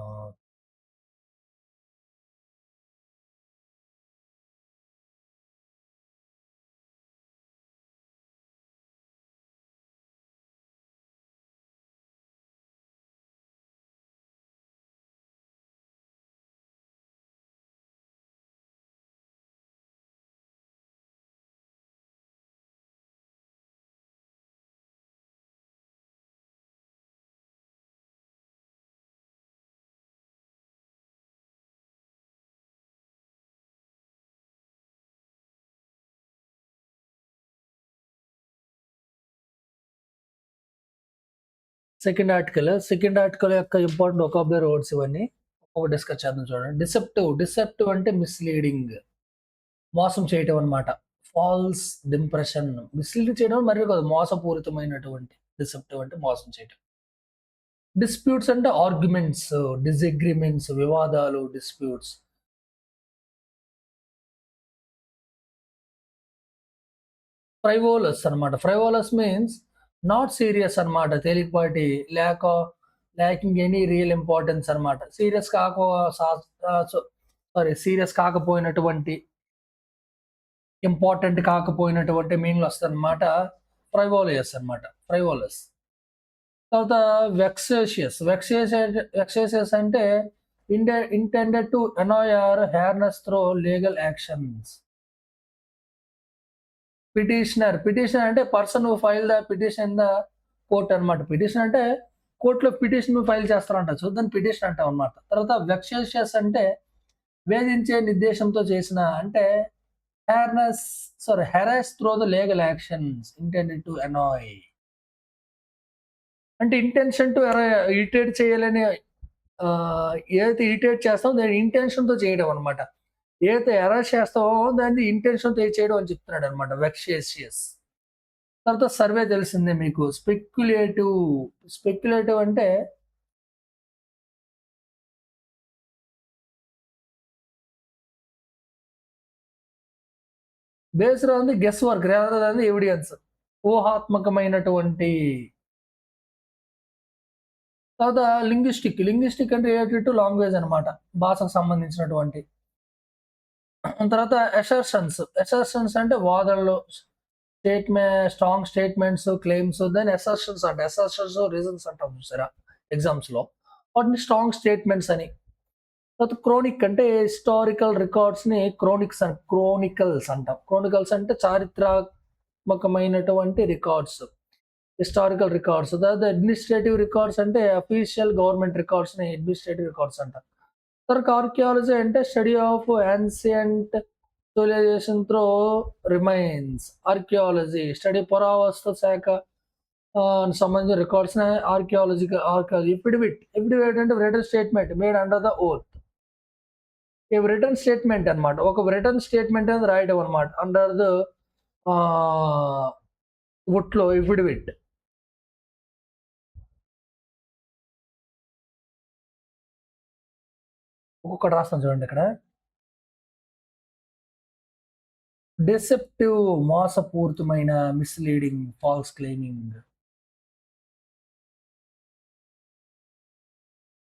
సెకండ్ ఆర్టికల్ యొక్క ఇంపార్టెంట్ వొకాబులరీ వర్డ్స్ ఇవన్నీ. డిస్కస్ చేద్దాం చూడండి. డిసెప్టివ్ అంటే మిస్‌లీడింగ్. మోసం చేయటం అన్నమాట. Falls impression. మిస్‌లీడ్ చేయడం మరియు కాదు, మోసపూరితమైనటువంటి. డిసెప్టివ్ అంటే మోసం చేయటం. డిస్ప్యూట్స్ అంటే ఆర్గ్యుమెంట్స్, డిసగ్రీమెంట్స్, వివాదాలు, డిస్ప్యూట్స్. ఫ్రైవోలస్ అన్నమాట. ఫ్రైవోలస్ మీన్స్ నాట్ సీరియస్ అన్నమాట. తేలికపాటి, ల్యాకింగ్ ఎనీ రియల్ ఇంపార్టెన్స్ అన్నమాట. సా సో సీరియస్ కాకపోయినటువంటి, ఇంపార్టెంట్ కాకపోయినటువంటి మీనింగ్‌లో వస్తదన్నమాట. ఫ్రైవోలియస్ అన్నమాట. ఫ్రైవోలస్. తర్వాత వెక్సేషియస్ అంటే intended to annoy or harass through legal actions. Petitioner అంటే person who file the petition in the court అన్నమాట. పిటిషన్ అంటే కోర్ట్‌లో పిటిషన్ ఫైల్ చేస్తారంట. సో, దాన్ని పిటిషన్ అంటామన్నమాట. తర్వాత వెక్సేషియస్ అంటే వేధించే నిర్దేశంతో చేసిన, అంటే harass through the legal actions intended to annoy. అంటే ఇంటెన్షన్ టు ఇరిటేట్ చేయాలని, ఏదైతే ఇరిటేట్ చేస్తామో దాన్ని ఇంటెన్షన్‌తో చేయడం అన్నమాట. ఏదైతే హెరాస్ చేస్తామో దాన్ని ఇంటెన్షన్‌తో చేయడం అని చెప్తున్నాడన్నమాట వెక్సేషియస్. తర్వాత సర్వే తెలిసిందే మీకు. స్పెక్యులేటివ్ అంటే based on the guess work rather than the evidence. ఊహాత్మకమైనటువంటి. తర్వాత లింగ్విస్టిక్ అంటే రిలేటెడ్ టు లాంగ్వేజ్ అన్నమాట. భాషకు సంబంధించినటువంటి. తర్వాత అసర్షన్స్ అంటే వాదనలు, స్ట్రాంగ్ స్టేట్మెంట్స్, క్లెయిమ్స్. దాన్ని అసర్షన్స్, రీజన్స్ అంటాం చూసారా ఎగ్జామ్స్‌లో. వాటిని స్ట్రాంగ్ స్టేట్మెంట్స్ అని. తర్వాత క్రోనిక్ అంటే హిస్టారికల్ రికార్డ్స్‌ని క్రోనికల్స్ అంటాం. క్రోనికల్స్ అంటే చారిత్రాత్మకమైనటువంటి రికార్డ్స్. Historical records. తర్వాత అడ్మినిస్ట్రేటివ్ రికార్డ్స్ అంటే అఫీషియల్ గవర్నమెంట్ రికార్డ్స్‌ని అడ్మినిస్ట్రేటివ్ రికార్డ్స్ అంటాం. తర్వాత ఆర్కియాలజీ అంటే study of ancient civilisation through remains. Archaeology study పురావస్తు శాఖ సంబంధించిన రికార్డ్స్‌ని ఆర్కియాలజీ. ఎఫిడవిట్ అంటే written statement made under the oath. Written statement అన్నమాట. ఒక రిటన్ స్టేట్మెంట్ అనేది రాయడం అన్నమాట. అండర్ ద ఆహ్, వుడ్‌లో ఎఫిడవిట్. ఒక్కొక్కటి రాస్తాను చూడండి ఇక్కడ. డిసెప్టివ్ మోసపూరితమైన, మిస్‌లీడింగ్, ఫాల్స్ క్లెయిమింగ్.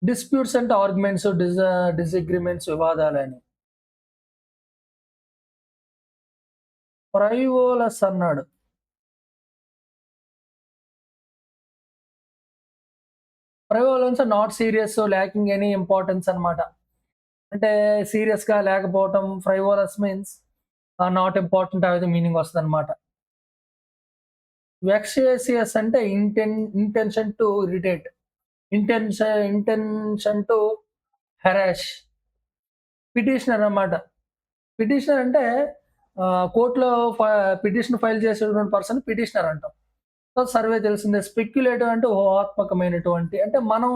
డిస్ప్యూట్స్ అంటే ఆర్గ్యుమెంట్స్, డిసగ్రీమెంట్స్, వివాదాలని. ఫ్రైవోలస్ అన్నాడు. Frivolous not serious, lacking any importance అన్నమాట. అంటే సీరియస్‌గా లేకపోవటం. ఫ్రైవోలస్ మీన్స్ నాట్ ఇంపార్టెంట్ అనేది మీనింగ్ వస్తదన్నమాట. వెక్సేషియస్ అంటే intention to irritate. Intention to harass. Petitioner అన్నమాట. పిటిషనర్ అంటే కోర్ట్‌లో ఫ పిటిషన్ ఫైల్ చేసేటువంటి పర్సన్ పిటిషనర్ అంటాం. సో, సర్వే తెలిసిందే. స్పెక్యులేటివ్ అంటే ఊహాత్మకమైనటువంటి అంటే మనం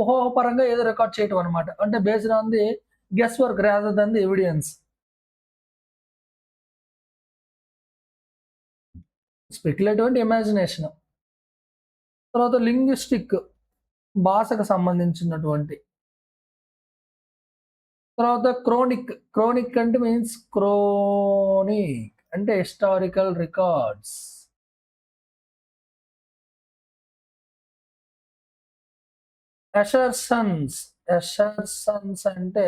ఊహాపరంగా ఏదో రికార్డ్ చేయటం అనమాట. అంటే based on the guess work rather than the evidence. Speculative అంటే ఇమాజినేషన్. తర్వాత లింగ్విస్టిక్ భాషకు సంబంధించినటువంటి. తర్వాత క్రోనిక్. క్రోనిక్ అంటే మీన్స్ క్రోనిక్ అంటే హిస్టారికల్ రికార్డ్స్. అసర్షన్స్. అసర్షన్స్ అంటే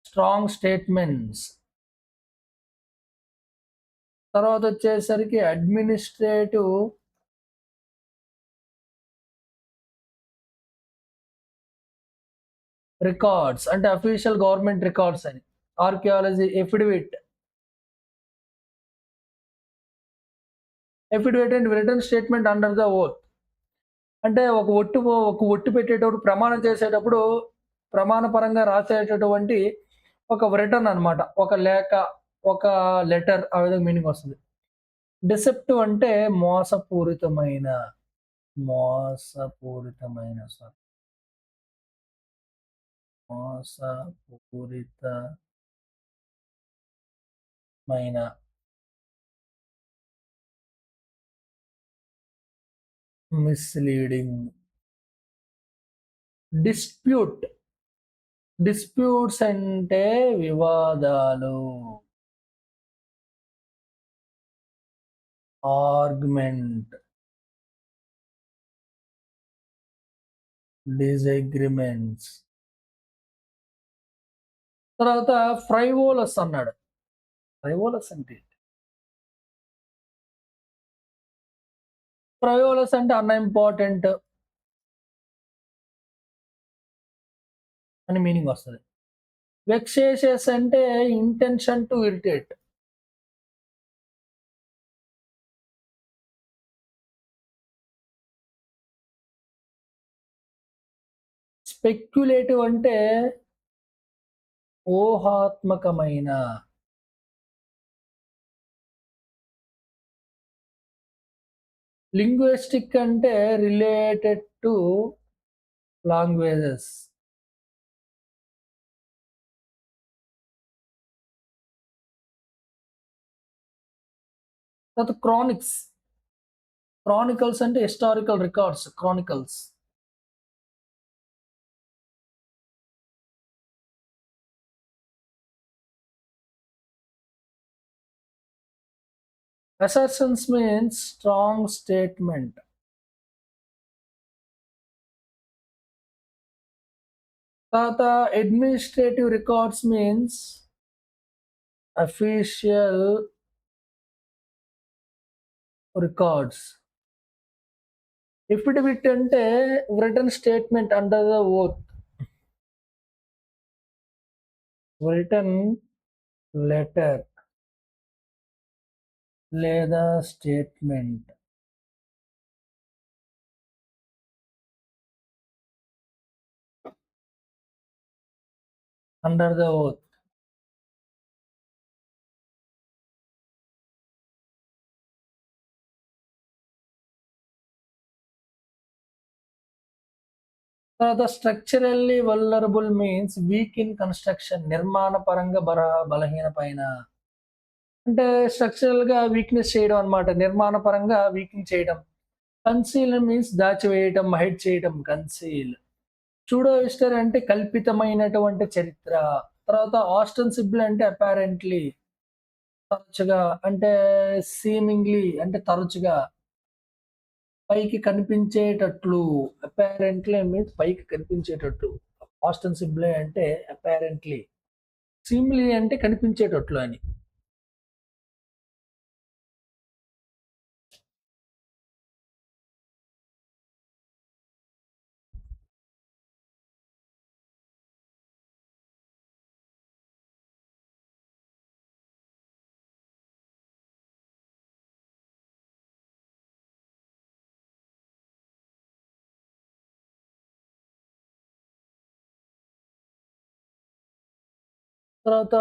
స్ట్రాంగ్ స్టేట్మెంట్స్. తర్వాతొచ్చేసరికి అడ్మినిస్ట్రేటివ్ రికార్డ్స్ అంటే అఫీషియల్ గవర్నమెంట్ రికార్డ్స్ అని. Archaeology affidavit. Affidavit and written statement under the oath. అంటే ఒక ఒట్టు పెట్టేటప్పుడు ప్రమాణం చేసేటప్పుడు ప్రమాణపరంగా రాసేటటువంటి ఒక రిటన్ అన్నమాట. ఒక లేఖ, ఒక లెటర్ ఆ విధంగా మీనింగ్ వస్తది. డిసెప్టివ్ అంటే మోసపూరితమైన, మోసపూరితమైన సారీ. మోసపూరితమైన, మిస్‌లీడింగ్. డిస్ప్యూట్. డిస్ప్యూట్స్ అంటే వివాదాలు. ఆర్గ్యుమెంట్. డిసగ్రీమెంట్స్. తర్వాత ఫ్రైవోలస్ అన్నాడు. ఫ్రైవోలస్ అంటే ఏంటి? ఫ్రైవోలస్ అంటే అన్‌ఇంపార్టెంట్ అని మీనింగ్ వస్తది. వెక్సేషియస్ అంటే ఇంటెన్షన్ టు ఇరిటేట్. స్పెక్యులేటివ్ అంటే ఊహాత్మకమైన. లింగ్విస్టిక్ అంటే రిలేటెడ్ టు లాంగ్వేజెస్. తర్వాత క్రానిక్స్. క్రానికల్స్ అంటే historical records chronicles. Assertions means strong statement. తర్వాత administrative records means official records. Affidavit అంటే written statement under the oath. Written letter లేదా స్టేట్మెంట్ అండర్ ద ఓత్. తర్వాత structurally vulnerable means weak in construction నిర్మాణ పరంగా బలహీనపైన. అంటే స్ట్రక్చరల్‌గా వీక్‌నెస్ చేయడం అన్నమాట. నిర్మాణ పరంగా వీక్‌ని చేయడం. కన్సీల్ మీన్స్ దాచివేయటం, హైడ్ చేయటం కన్సీల్. సూడో హిస్టరీ అంటే కల్పితమైనటువంటి చరిత్ర. తర్వాత ఆస్టెన్సిబుల్ అంటే అపారెంట్‌లీ తరచుగా అంటే సీమింగ్‌లీ అంటే తరచుగా. పైకి కనిపించేటట్లు. అపారెంట్‌లీ మీన్స్ పైకి కనిపించేటట్టు. ఆస్టెన్సిబుల్ అంటే అపారెంట్‌లీ. సీమ్‌లీ అంటే కనిపించేటట్లు అని. తర్వాత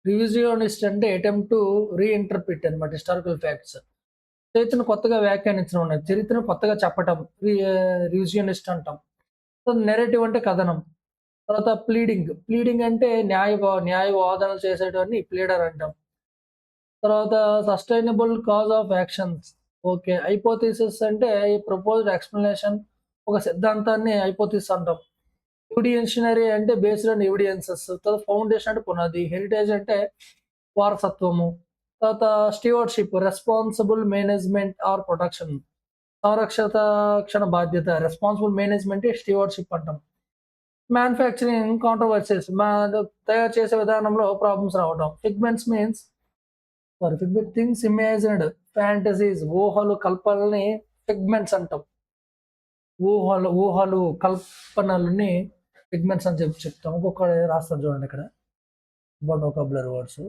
రివిజియోనిస్ట్ అంటే అటెంప్ట్ టు రీఇంటర్ప్రిట్ అనమాట హిస్టారికల్ ఫ్యాక్ట్స్. చరిత్రను కొత్తగా వ్యాఖ్యానించడం అనేది. చరిత్రను కొత్తగా చెప్పటం. రివిజియోనిస్ట్ అంటాం. సో, నెరేటివ్ అంటే కథనం. తర్వాత ప్లీడింగ్. ప్లీడింగ్ అంటే న్యాయ వాదనలు చేసేటోన్ని ప్లీడర్ అంటాం. తర్వాత sustainable cause of actions. Okay. Hypothesis అంటే ఈ ప్రపోజ్డ్ ఎక్స్‌ప్లనేషన్ ఒక సిద్ధాంతాన్ని హైపోథీసిస్ అంటాం. ఎవిడెన్షియనరీ అంటే బేస్డ్ ఆన్ ఎవిడెన్సెస్. తర్వాత ఫౌండేషన్ అంటే పునాది. హెరిటేజ్ అంటే వారసత్వము. తర్వాత stewardship responsible management or protection. సంరక్షణ బాధ్యత. రెస్పాన్సిబుల్ మేనేజ్‌మెంటే స్టీవర్డ్‌షిప్ అంటాం. మ్యానుఫ్యాక్చరింగ్ కాంట్రోవర్సీస్ తయారు చేసే విధానంలో ప్రాబ్లమ్స్ రావడం. ఫిగ్మెంట్ థింగ్స్ ఇమాజిన్డ్, ఫ్యాంటసీస్ ఊహలు, కల్పనలని ఫిగ్మెంట్స్ అంటాం. ఊహలు, కల్పనలని ఫిగ్మెంట్స్ అని చెప్తాం. ఒక్కొక్కటి రాస్తాను చూడండి ఇక్కడ. Vocabulary words.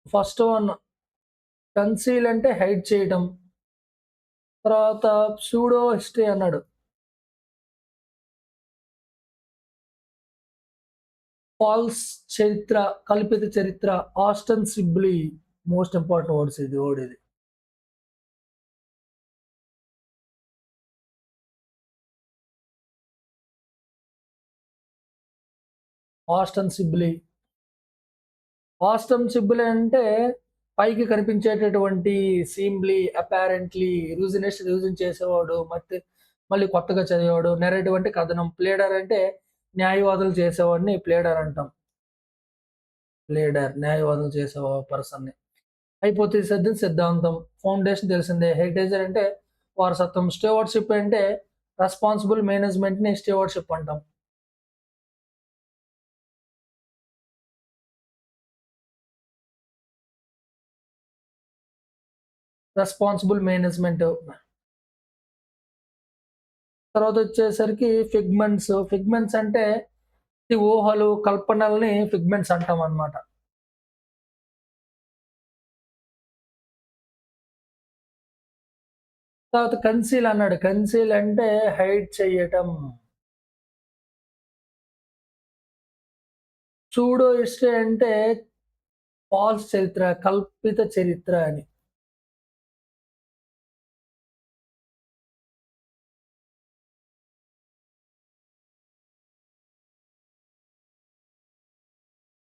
First one conceal అంటే హైడ్ చేయడం. తర్వాత సూడో హిస్టరీ అన్నాడు. ఫాల్స్ చరిత్ర, కల్పిత చరిత్ర, ఆస్టెన్సిబ్లీ మోస్ట్ ఇంపార్టెంట్ వర్డ్స్ ఇది వర్డ్ ఇది. ఆస్టెన్సిబ్లీ. ఆస్టెన్సిబుల్ అంటే పైకి కనిపించేటటువంటి సీమ్‌లీ, అపారెంట్‌లీ, రివిజన్ చేసేవాడు. మళ్ళీ కొత్తగా చదివేవాడు. నెరేటివ్ అంటే కథనం. ప్లేడర్ అంటే న్యాయవాదులు చేసేవాడిని ప్లేడర్ అంటాం. ప్లేడర్ న్యాయవాదులు చేసే పర్సన్‌ని. హైపోథీసిస్ అంటే సిద్ధాంతం. ఫౌండేషన్ తెలిసిందే. హెరిటేజ్ అంటే వారసత్వం. స్టీవర్డ్‌షిప్ అంటే రెస్పాన్సిబుల్ మేనేజ్మెంట్‌ని స్టీవర్డ్‌షిప్ అంటాం. Responsible management. తర్వాతొచ్చేసరికి ఫిగ్మెంట్స్. ఫిగ్మెంట్స్ అంటే ఈ ఊహలు, కల్పనల్ని ఫిగ్మెంట్స్ అంటామనమాట. తర్వాత కన్సీల్ అన్నాడు. కన్సీల్ అంటే హైడ్ చెయ్యటం. సూడో హిస్టరీ అంటే ఫాల్స్ చరిత్ర, కల్పిత చరిత్ర అని.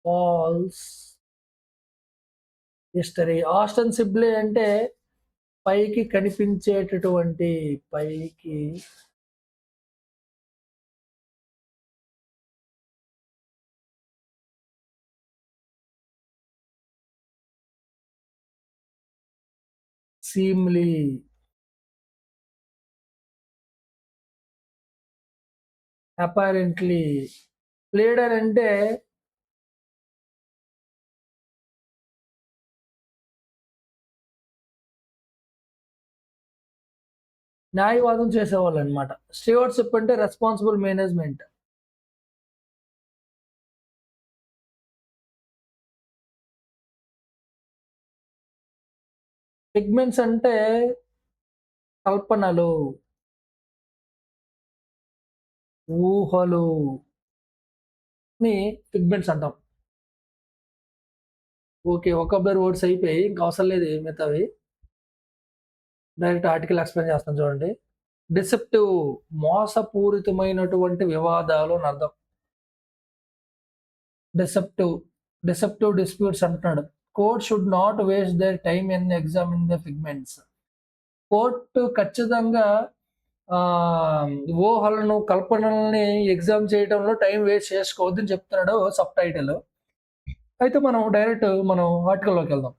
Falls history. ఆస్టెన్సిబ్లీ అంటే పైకి కనిపించేటటువంటి పైకి సీమ్‌లీ. అపారెంట్‌లీ. ప్లేడర్ అంటే న్యాయవాదం చేసేవాళ్ళనమాట. స్టీవర్డ్‌షిప్ అంటే రెస్పాన్సిబుల్ మేనేజ్మెంట్. ఫిగ్మెంట్స్ అంటే కల్పనలు, ఊహలు ని ఫిగ్మెంట్స్ అంటాం. ఓకే. వొకాబులరీ వర్డ్స్ అయిపోయాయి. ఇంక అవసరం లేదు మిగతావి. డైరెక్ట్ ఆర్టికల్ ఎక్స్‌ప్లెయిన్ చేస్తాను చూడండి. డిసెప్టివ్ మోసపూరితమైనటువంటి వివాదాలు అని అర్థం. డిసెప్టివ్, డిసెప్టివ్ డిస్ప్యూట్స్ అంటున్నాడు. Court should not waste their time in examining the figments. Court ఖచ్చితంగా ఊహలను, కల్పనలని ఎగ్జామ్ చేయటంలో టైం వేస్ట్ చేసుకోవద్దని చెప్తున్నాడు సబ్‌టైటిల్. అయితే మనం ఆర్టికల్‌లోకెళ్దాం.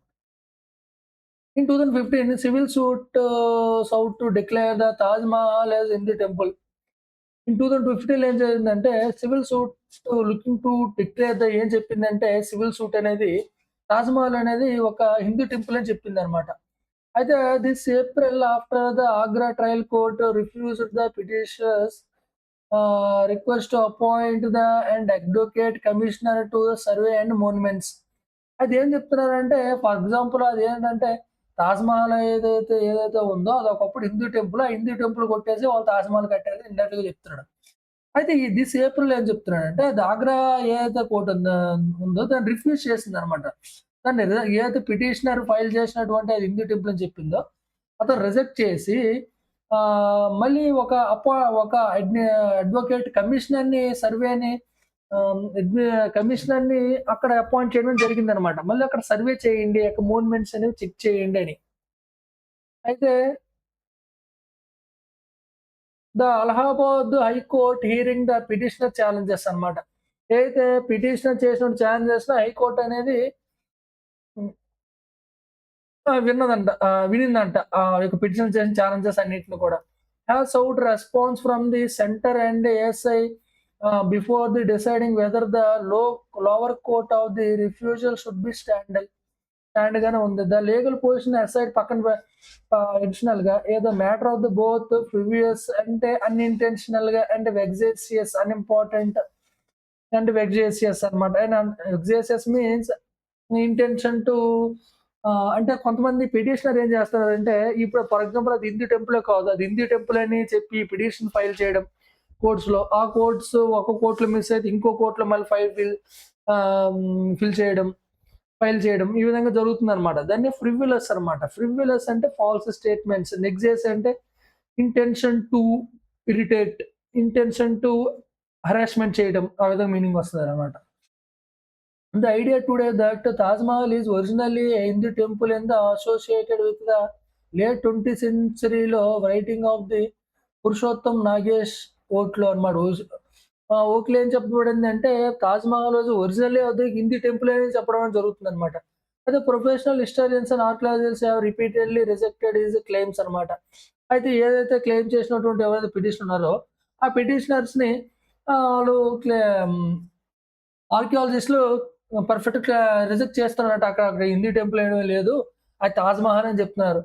In 2015, civil suit sought to declare the Taj Mahal as Hindu temple. In 2015 ఏం జరిగిందంటే civil suit looking to declare ఏం చెప్పిందంటే సివిల్ సూట్ అనేది తాజ్‌మహల్ అనేది ఒక హిందూ టెంపుల్ అని చెప్పిందనమాట. అయితే this April after the Agra trial court refused the petitioners request to appoint the advocate commissioner to survey and monuments. అదేం చెప్తున్నారంటే ఫర్ ఎగ్జాంపుల్ అదేంటంటే తాజ్‌మహల్ ఏదైతే ఉందో అదొకప్పుడు హిందూ టెంపుల్. ఆ హిందూ టెంపుల్ కొట్టేసి వాళ్ళు తాజ్‌మహల్ కట్టారని ఇండైరెక్ట్‌గా చెప్తున్నాడు. అయితే ఈ దిస్ ఏప్రిల్ ఏం చెప్తున్నాడంటే అది ఆగ్రా ఏదైతే కోర్ట్ ఉందో దాన్ని రిఫ్యూజ్ చేసిందనమాట. దాన్ని ఏదైతే పిటిషనర్ ఫైల్ చేసినటువంటి అది హిందూ టెంపుల్ అని చెప్పిందో అతను రిజెక్ట్ చేసి మళ్ళీ ఒక అడ్వొకేట్ కమిషనర్‌ని సర్వేని ఆహ్, అడ్మి కమిషనర్‌ని అక్కడ అపాయింట్ చేయడం జరిగిందనమాట. మళ్ళీ అక్కడ సర్వే చేయండి, యొక్క మోన్యుమెంట్స్ అనేవి చెక్ చేయండి అని. అయితే the Allahabad high court hearing the petitioner challenges అన్నమాట. ఏదైతే పిటిషనర్ చేసినప్పుడు ఛాలెంజ్ చేసినా హైకోర్ట్ అనేది హ్మ్. వినిందంట. ఈ యొక్క పిటిషన్ చేసిన ఛాలెంజెస్ అన్నిటిని కూడా. Has sought response from the centre and ASI before the deciding whether the lo lower court of the refusal should be stand గానే ఉంది. ద లీగల్ పొజిషన్ అసైడ్ పక్కన అడిషనల్‌గా ఏదో matter of the both previous అంటే అన్‌ఇంటెన్షనల్‌గా and vexatious unimportant and vexatious అన్నమాట. And vexatious means intention to అంటే కొంతమంది పిటిషనర్ ఏం చేస్తున్నారంటే, ఇప్పుడు ఫర్ ఎగ్జాంపుల్ అది హిందూ టెంపులే కాదు. అది హిందూ టెంపుల్ అని చెప్పి పిటిషన్ ఫైల్ చేయడం కోర్ట్స్‌లో. ఆ కోర్ట్స్ ఒక కోర్ట్‌లో మిస్ అయితే ఇంకో కోర్ట్‌లో మళ్ళీ ఫిల్ చేయడం, ఫైల్ చేయడం. ఈ విధంగా జరుగుతుందనమాట. దాన్ని ఫ్రివిలస్ అనమాట. ఫ్రివిలస్ అంటే ఫాల్స్ స్టేట్మెంట్స్. నెగ్జేస్ అంటే intention to irritate, intention to harassment చేయడం. ఆ విధంగా మీనింగ్ వస్తదనమాట. The idea today that Taj Mahal is originally a Hindu temple and associated with the late 20th centuryలో writing of the Purushottam Nagesh ఓట్లో అనమాట. ఓక్‌లో ఏం చెప్పబడిందంటే తాజ్ మహల్ వాస్ ఒరిజినల్లీ అది హిందీ టెంపుల్ అని చెప్పడం అనేది జరుగుతుందనమాట. అయితే professional historians and archaeologists have repeatedly rejected his claims అనమాట. అయితే ఏదైతే క్లెయిమ్ చేసినటువంటి ఎవరైతే పిటిషన్ ఉన్నారో ఆ పిటిషనర్స్‌ని వాళ్ళు ఆర్కియాలజిస్ట్‌లు పర్ఫెక్ట్‌గా రిజెక్ట్ చేస్తున్నారట. అక్కడ హిందూ టెంపుల్ ఏమీ లేదు. అది తాజ్‌మహల్ అని చెప్తున్నారు.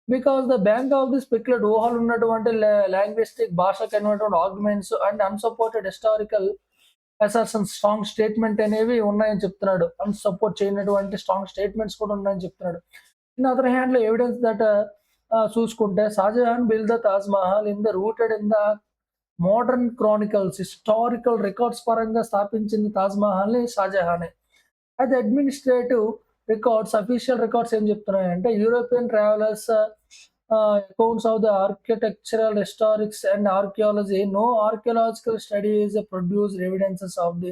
Because the bank of the speculate ఊహలు ఉన్నటువంటి లాంగ్విస్టిక్ భాషకు అయినటువంటి arguments and unsupported historical assertions strong statement అనేవి ఉన్నాయని చెప్తున్నాడు. సపోర్ట్ చేయనటువంటి స్ట్రాంగ్ స్టేట్మెంట్స్ కూడా ఉన్నాయని చెప్తున్నాడు. ఇన్ అదర్ హ్యాండ్‌లో ఎవిడెన్స్ దట్ చూసుకుంటే Shah Jahan build the Taj Mahal in the rooted in the modern chronicles historical records పరంగా స్థాపించింది తాజ్ మహల్‌ని షాజహానే. అయితే అడ్మినిస్ట్రేటివ్ రికార్డ్స్, అఫీషియల్ రికార్డ్స్ ఏం చెప్తున్నాయంటే European travellers accounts of the architectural historics and archaeology no archaeological studies produced evidences of the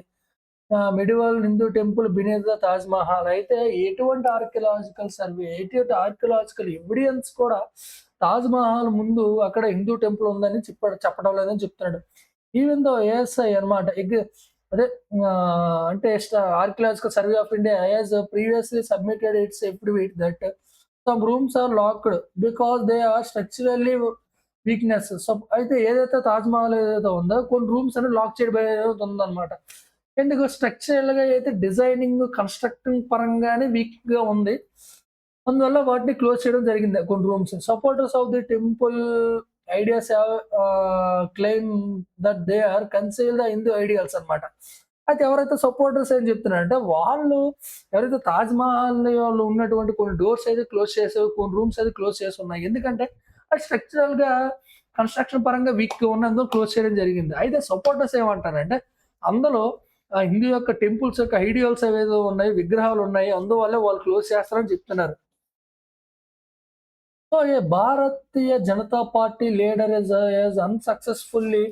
medieval Hindu temple beneath the Taj Mahal. అయితే ఎటువంటి ఆర్కియలాజికల్ సర్వే, ఎటువంటి ఆర్కియలాజికల్ ఎవిడెన్స్ కూడా తాజ్ మహల్ ముందు అక్కడ హిందూ టెంపుల్ ఉందని చెప్పడం లేదని చెప్తున్నాడు. ఈవెన్ దో ఏఎస్ఐ అనమాట. అదే అంటే archaeological survey of India has previously submitted its affidavit that some rooms are locked because they are structurally weakness. అయితే ఏదైతే తాజ్ మహల్ ఏదైతే ఉందో కొన్ని రూమ్స్ అనేవి లాక్ చేయడం అనేది ఉందన్నమాట. ఎందుకు స్ట్రక్చరల్‌గా అయితే డిజైనింగ్, కన్‌స్ట్రక్టింగ్ పరంగానే వీక్‌గా ఉంది. అందువల్ల వాటిని క్లోజ్ చేయడం జరిగింది కొన్ని rooms. Supporters of the temple ideas have claim that they are conceal the Hindu ideals అన్నమాట. అయితే ఎవరైతే సపోర్టర్స్ ఏం చెప్తున్నారంటే వాళ్ళు ఎవరైతే తాజ్ మహల్‌లో ఉన్నటువంటి కొన్ని డోర్స్ అయితే క్లోజ్ చేసావు, కొన్ని రూమ్స్ అయితే క్లోజ్ చేసున్నాయి. ఎందుకంటే అది స్ట్రక్చరల్‌గా కన్‌స్ట్రక్షన్ పరంగా వీక్‌గా ఉన్నందున క్లోజ్ చేయడం జరిగింది. అయితే సపోర్టర్స్ ఏమంటారంటే అందులో హిందూ యొక్క టెంపుల్స్ యొక్క ఐడియల్స్ ఏవేదో ఉన్నాయి, విగ్రహాలు ఉన్నాయి. అందువల్లే వాళ్ళు క్లోజ్ చేస్తారని చెప్తున్నారు. So, a Bharatiya Janata Party leader is unsuccessfully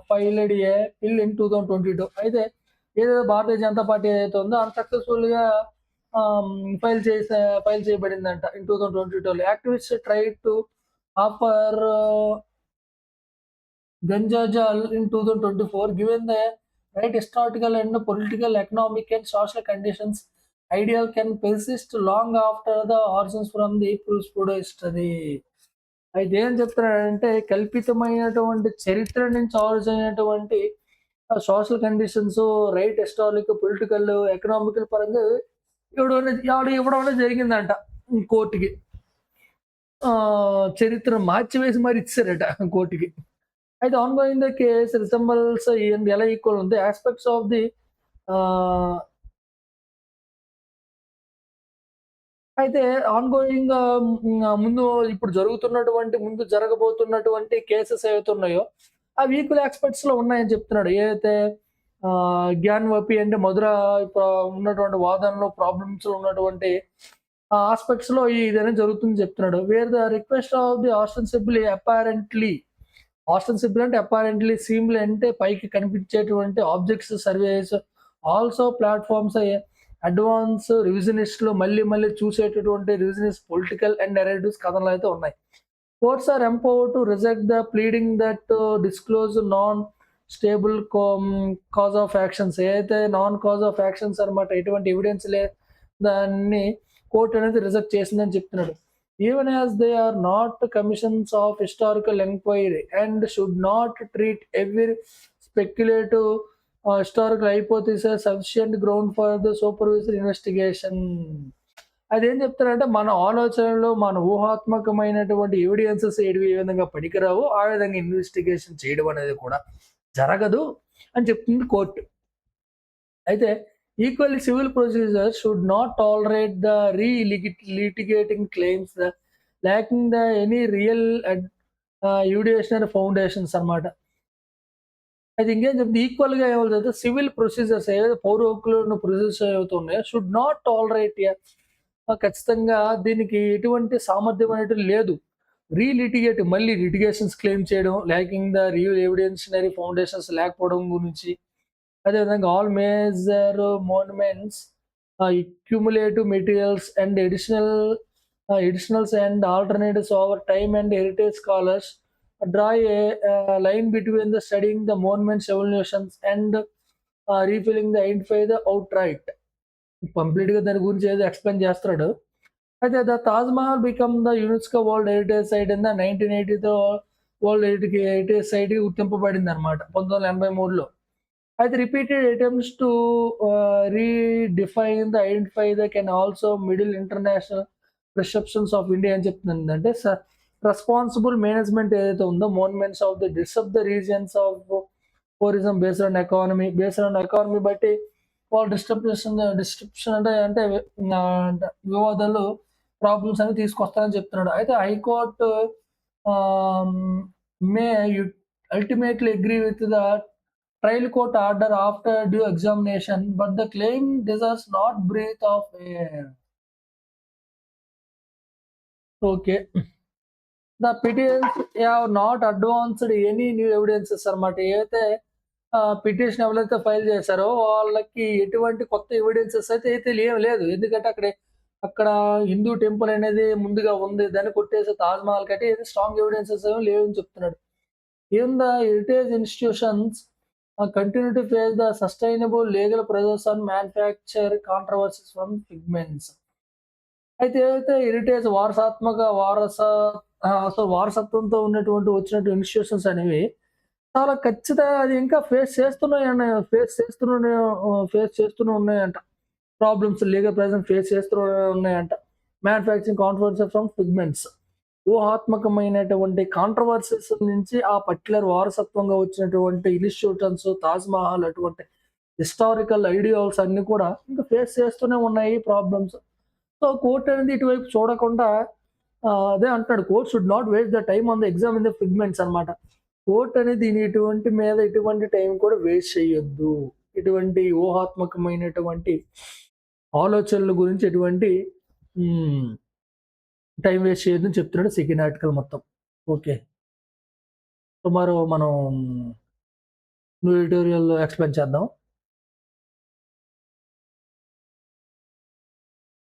filed a bill in 2022. అయితే ఏదైతే భారతీయ జనతా పార్టీ ఏదైతే ఉందో అన్‌సక్సెస్‌ఫుల్‌గా ఆహ్, ఫైల్ చేసే ఫైల్ చేయబడిందంట ఇన్ 2022లో. Activist tried to offer Ganjajal in 2024, given the right historical and political, economic and social conditions, ideal can persist long after the origins from the pseudo history. అయితే ఏం చెప్తున్నాడంటే కల్పితమైనటువంటి చరిత్ర నుంచి ఆరిజిన్ అయినటువంటి social conditions, right historic, political, economical పరంగా ఇవ్వడం అనేది జరిగిందంట కోర్ట్‌కి. చరిత్రను మార్చివేసి మరి ఇచ్చేసారట కోర్ట్‌కి. అయితే ఆన్‌గోయింగ్ ద కేస్ రిసెంబల్స్ ఎలా ఈక్వల్ ఉంది యాస్పెక్ట్స్ ఆఫ్ ది ఆహ్, అయితే ఆన్‌గోయింగ్‌గా ముందు ఇప్పుడు ముందు జరగబోతున్నటువంటి కేసెస్ ఏవైతే ఉన్నాయో, అవి ఈక్వల్ యాస్పెక్ట్స్‌లో ఉన్నాయని చెప్తున్నాడు. ఏదైతే జ్ఞానవాపి అంటే మధుర ప ఉన్నటువంటి వాదనలో ప్రాబ్లమ్స్‌లో ఉన్నటువంటి ఆస్పెక్ట్స్‌లో ఇదనేది జరుగుతుందని చెప్తున్నాడు. Where the request of the ostensible అంటే అపారెంట్‌లీ సీమ్‌లీ అంటే పైకి కనిపించేటువంటి objects surveys also platforms advance రివిజనిస్ట్‌లు మళ్ళీ మళ్ళీ చూసేటటువంటి రివిజనిస్ట్ పొలిటికల్ అండ్ నెరేటివ్స్ కథనాలైతే ఉన్నాయి. Courts are empowered to reject the pleading that disclose non stable cause of actions. ఏదైతే నాన్ కాజ్ ఆఫ్ యాక్షన్స్ అనమాట. ఎటువంటి ఎవిడెన్స్ దాన్ని కోర్ట్ అనేది రిజెక్ట్ చేసిందని చెప్తున్నాడు. Even as they are not commissions of historical enquiry and should not treat every speculative historical hypothesis sufficient ground for the supervisory investigation. అదేం చెప్తారంటే మన ఆలోచనలు, మన ఊహాత్మకమైనటువంటి ఎవిడెన్సెస్ ఏ విధంగా పనికిరావో, ఆ విధంగా ఇన్వెస్టిగేషన్ చేయడం అనేది కూడా జరగదు అని చెప్తుంది కోర్టు. అయితే equally civil procedure should not tolerate the litigating claims lacking the any real evidentiary foundations అన్నమాట. అయితే ఇంకేం చెప్తుంది ఈక్వల్‌గా ఏమవుతదంటే సివిల్ ప్రొసీజర్స్ ఏవైతే పౌర హక్కులను ప్రొసీజర్స్ ఏవైతే ఉన్నాయో షుడ్ నాట్ టాలరేట్ ఖచ్చితంగా దీనికి ఎటువంటి సామర్థ్యం అనేటిది లేదు. మళ్ళీ లిటిగేషన్స్ క్లెయిమ్ చేయడం, lacking the real evidentiary foundations లేకపోవడం గురించి, అదేవిధంగా all major monuments cumulative materials and additionals and alternatives over time and heritage scholars draw a line between the studying the monuments evolutions and refilling the identify the outright. కంప్లీట్‌గా దాని గురించి ఏదో ఎక్స్‌ప్లెయిన్ చేస్తున్నాడు. అయితే ద Taj Mahal become the UNESCO world heritage site in the 1980తో వరల్డ్ హెరిటేజ్ సైట్‌గా గుర్తింపబడిందనమాట 1983లో. అయితే repeated attempts to redefine the identify the can also middle international perceptions of India అని చెప్తుంది. అంటే రెస్పాన్సిబుల్ మేనేజ్మెంట్ ఏదైతే ఉందో monuments of the disturb the regions of tourism based on economy బట్టి వాళ్ళు డిస్ట్రిప్షన్ అంటే వివాదాలు ప్రాబ్లమ్స్ అనేవి తీసుకొస్తారని చెప్తున్నాడు. అయితే high court may ultimately agree with the trial court order after due examination but the claim deserves not breath of air. Okay. The petitions have not advanced any new evidences అన్నమాట. ఏవైతే పిటిషన్ ఎవరైతే ఫైల్ చేశారో వాళ్ళకి ఎటువంటి కొత్త ఎవిడెన్సెస్ అయితే లేదు. ఎందుకంటే అక్కడ హిందూ టెంపుల్ అనేది ముందుగా ఉంది. దాన్ని కొట్టేసి తాజ్‌మహల్ కట్టి స్ట్రాంగ్ ఎవిడెన్సెస్ ఏమి లేవని చెప్తున్నాడు. Even the heritage institutions continue to face the sustainable legal pressures on manufacture controversies from pigments. అయితే ఏదైతే హెరిటేజ్ వారసత్వంతో ఉన్నటువంటి వచ్చినటువంటి ఇన్‌స్టిట్యూషన్స్ అనేవి చాలా ఖచ్చితంగా అది ఇంకా ఫేస్ చేస్తూనే ఉన్నాయంట. ప్రాబ్లమ్స్ లీగల్ ప్రెజెన్స్ ఫేస్ చేస్తూనే ఉన్నాయంట. Manufacturing controversy from pigments. ఊహాత్మకమైనటువంటి కాంట్రోవర్సీస్ నుంచి ఆ పర్టిక్యులర్ వారసత్వంగా వచ్చినటువంటి ఇన్‌స్టిట్యూషన్స్, తాజ్‌మహల్ అటువంటి హిస్టారికల్ ఐడియాల్స్ అన్నీ కూడా ఇంకా ఫేస్ చేస్తూనే ఉన్నాయి ప్రాబ్లమ్స్. సో కోర్ట్ అనేది ఇటువైపు చూడకుండా అదే అంటున్నాడు. Court should not waste the time on the exam in the pigments అన్నమాట. కోర్ట్ అనేది ఎటువంటి టైం కూడా వేస్ట్ చేయొద్దు. ఇటువంటి ఊహాత్మకమైనటువంటి ఆలోచనల గురించి ఎటువంటి టైం వేస్ట్ చేయొద్దని చెప్తున్నాడు సెకండ్ ఆర్టికల్ మొత్తం. ఓకే. టుమారో మనం న్యూ ఎడిటోరియల్ ఎక్స్‌ప్లెయిన్ చేద్దాం.